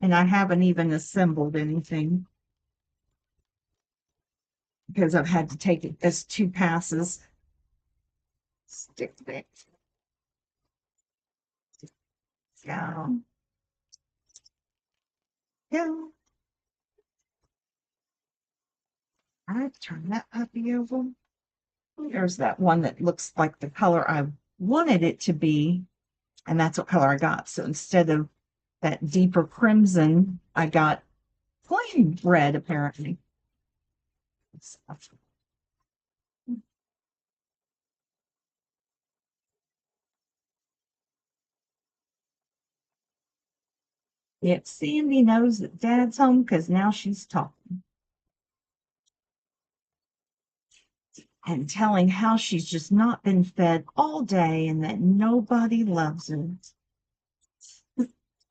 and I haven't even assembled anything because I've had to take it as 2 passes. Stick it. Yeah. Yeah. All right, turn that puppy over. There's that one that looks like the color I wanted it to be, and that's what color I got. So instead of that deeper crimson, I got plain red, apparently. Yep, Sandy knows that Dad's home because now she's talking and telling how she's just not been fed all day and that nobody loves her,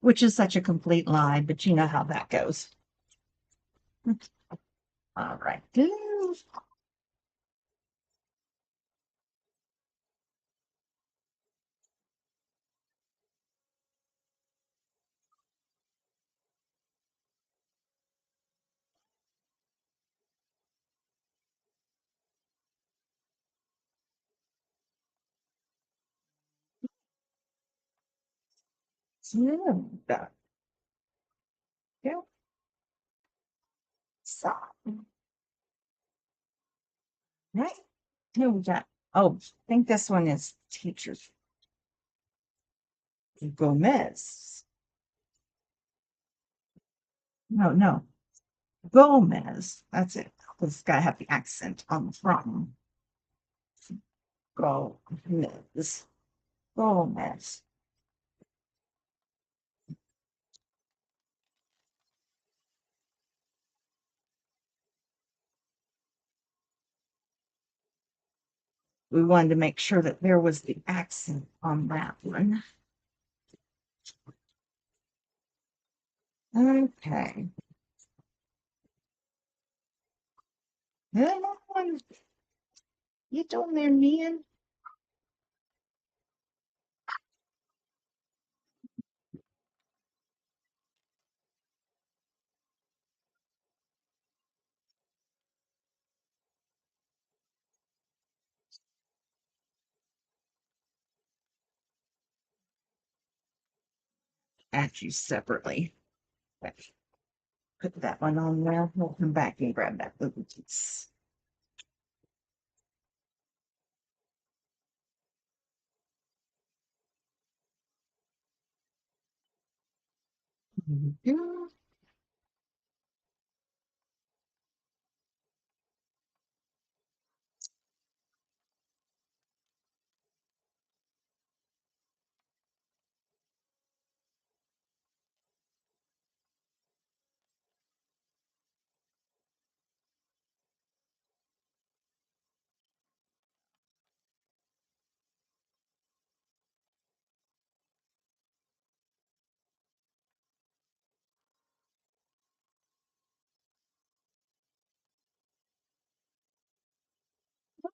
which is such a complete lie, but you know how that goes. All right. Yeah. Yeah. So, right. Here we got, oh, I think this one is teachers. Gomez. No, no. Gomez. That's it. It's got to have the accent on the front. Gomez. Gomez. We wanted to make sure that there was the accent on that one. Okay. Come on. You doing there, man? At you separately. Put that one on there. We'll come back and grab that little piece.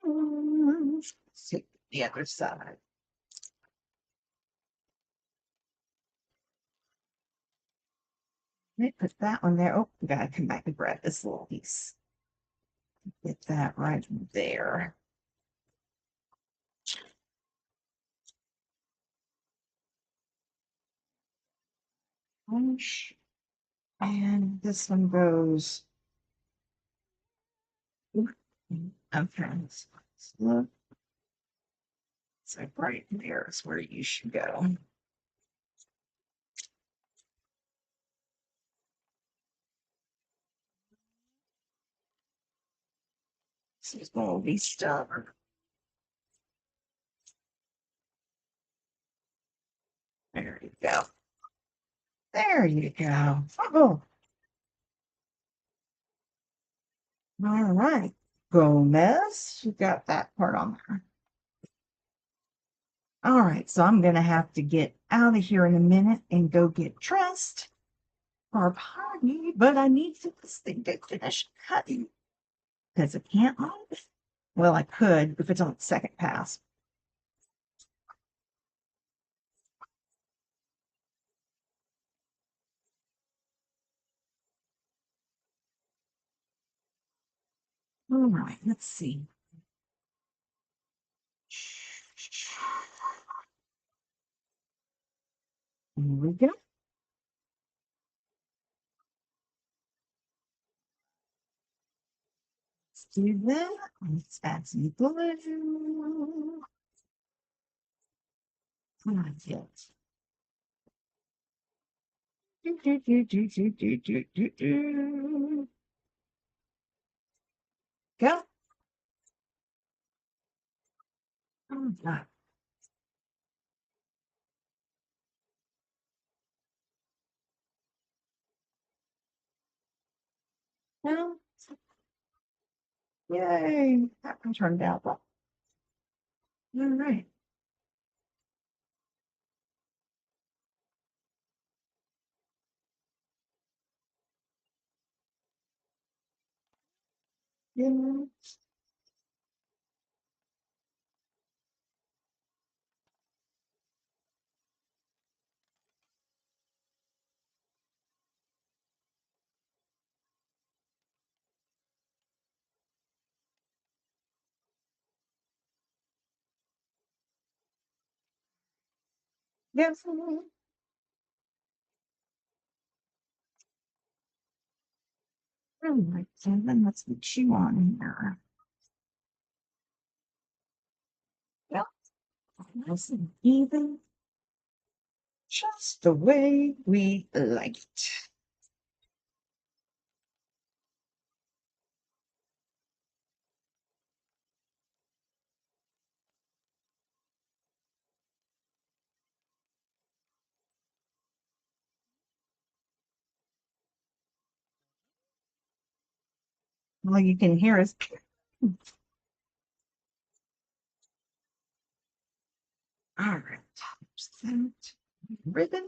Let's take the other side. Let me put that one there. Oh, we gotta come back and grab this little piece. Get that right there. Punch. And this one goes. Okay. Look. So right there is where you should go. This is going to be stubborn. There you go. There you go. Oh, all right. Gomez, you got that part on there. All right, so I'm going to have to get out of here in a minute and go get dressed for our party, but I need to this thing to finish cutting because I can't move. Well, I could if it's on the second pass. All right, let's see. Here we go. Let's do that. Let's add some glue. That's it. Do, do, do, do, do, do, do, do, do. Go. Oh, God. No. Yay. That one turned out well. All right. Yeah. Yes. All right. So then let's put you on here. Yep. Nice and even. Just the way we like it. Well, you can hear us. All right. There's that ribbon.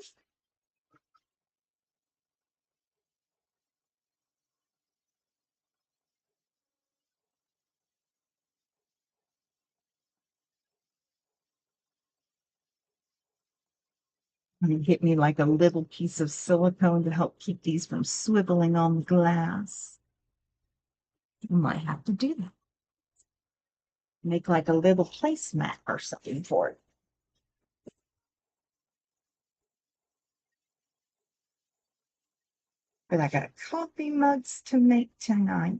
And get me like a little piece of silicone to help keep these from swiveling on the glass. You might have to do that. Make like a little placemat or something for it. But I got coffee mugs to make tonight.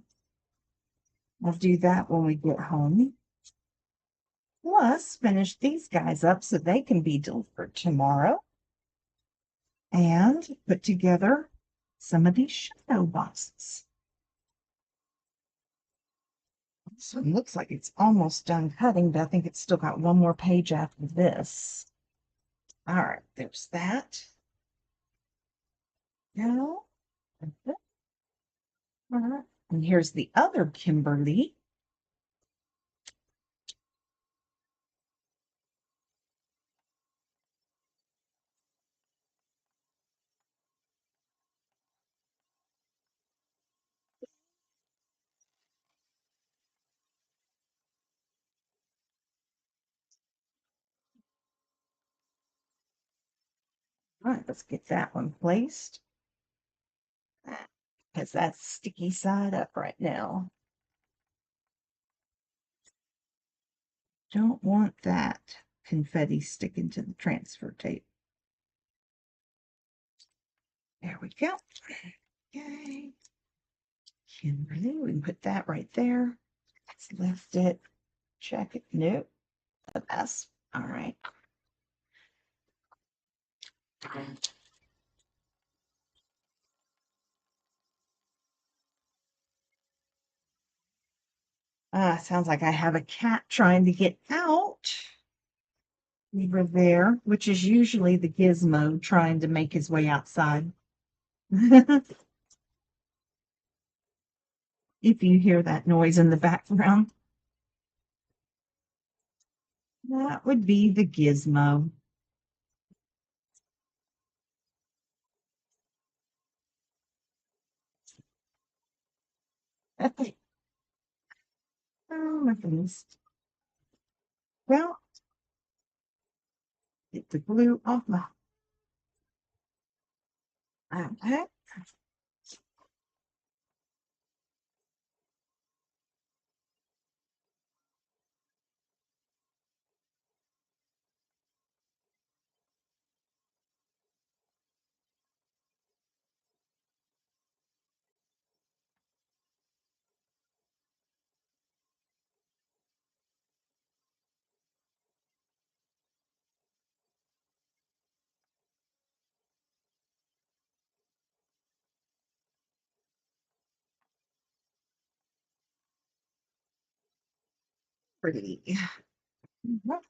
I'll do that when we get home. Plus, finish these guys up so they can be delivered tomorrow. And put together some of these shadow boxes. This one looks like it's almost done cutting, but I think it's still got one more page after this. All right, there's that. Now, all right. And here's the other Kimberly. All right, let's get that one placed. Because that's sticky side up right now. Don't want that confetti sticking to the transfer tape. There we go. Okay. Kimberly, we can put that right there. Let's lift it. Check it. Nope. A mess. All right. Sounds like I have a cat trying to get out over there, which is usually the gizmo trying to make his way outside. If you hear that noise in the background, that would be the gizmo. Oh my goodness. Well, get the glue off my iPad. Pretty. Right.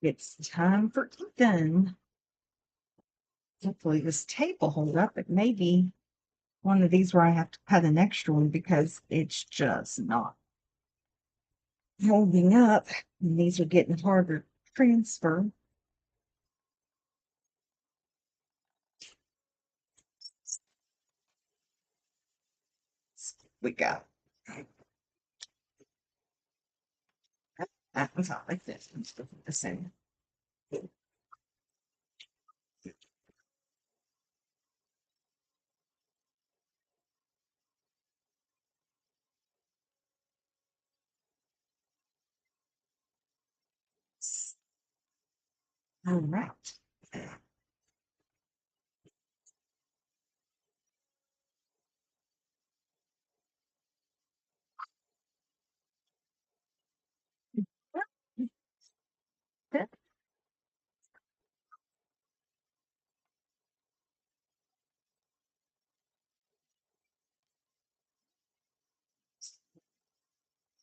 It's time for Ethan. Hopefully this tape will hold up. It may be one of these where I have to cut an extra one because it's just not holding up. And these are getting harder to transfer. We go. That was not like this. I'm still the same. All right.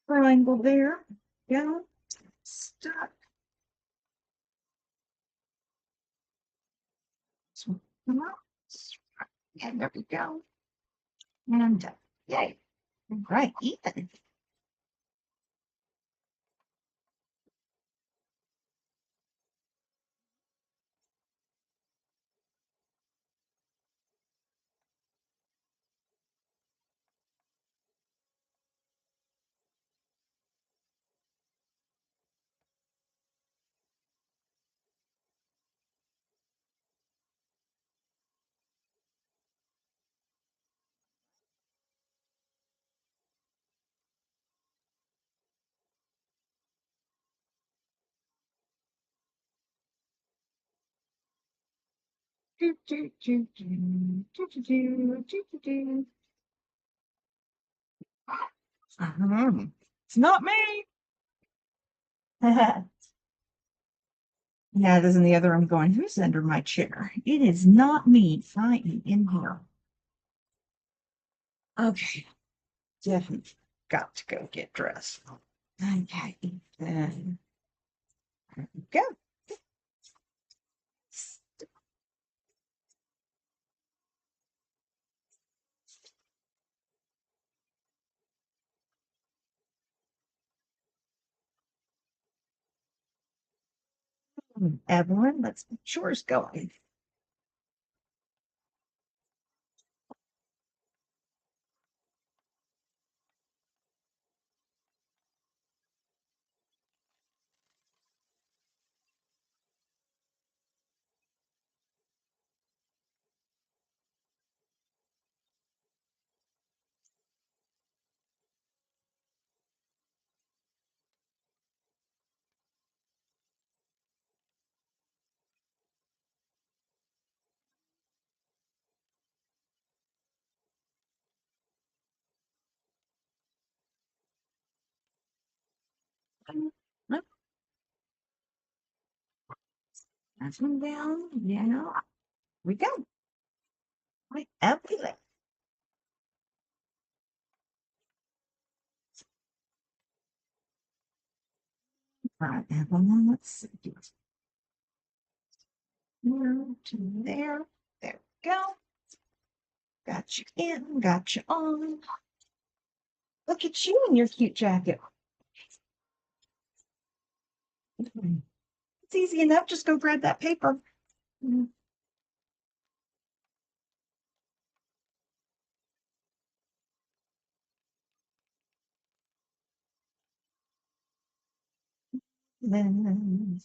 Triangle there. Yeah. Stuck. So, come on. And there we go. And yay. All right, Ethan. Do, do, do, do, do, do, do, do, do, do. It's not me. Yeah, it is in the other room going, who's under my chair? It is not me. I am in here. Okay, definitely got to go get dressed. Okay, then go. Evelyn, let's get yours going. That's one down. Yeah, we go. Right, Evelyn. Right, Evelyn, let's see. Here to there. There we go. Got you in, got you on. Look at you in your cute jacket. It's easy enough. Just go grab that paper. Then,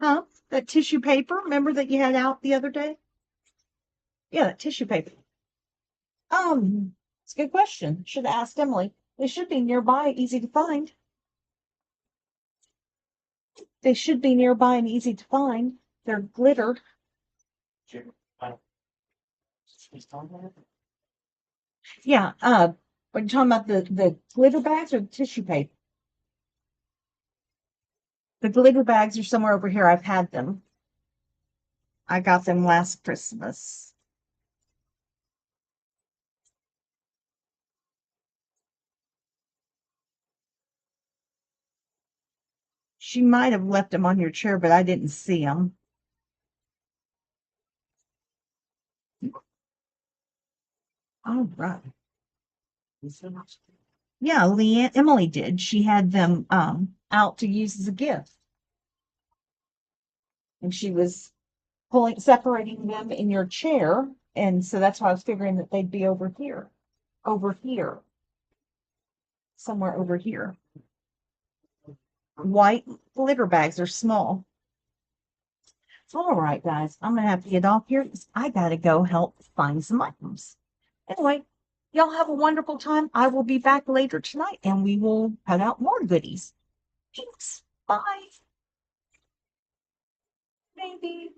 huh? That tissue paper, remember that you had out the other day? Yeah, that tissue paper. It's a good question. Should have asked Emily. They should be nearby, easy to find. They should be nearby and easy to find. They're glitter. Yeah. Are you talking about the glitter bags or the tissue paper? The glitter bags are somewhere over here. I've had them. I got them last Christmas. She might have left them on your chair, but I didn't see them. All right. Yeah, Emily did. She had them out to use as a gift, and she was separating them in your chair, and so that's why I was figuring that they'd be over here, somewhere over here. White glitter bags are small. All right, guys, I'm gonna have to get off here because I gotta go help find some items. Anyway, y'all have a wonderful time. I will be back later tonight and we will cut out more goodies. Thanks. Bye. Maybe.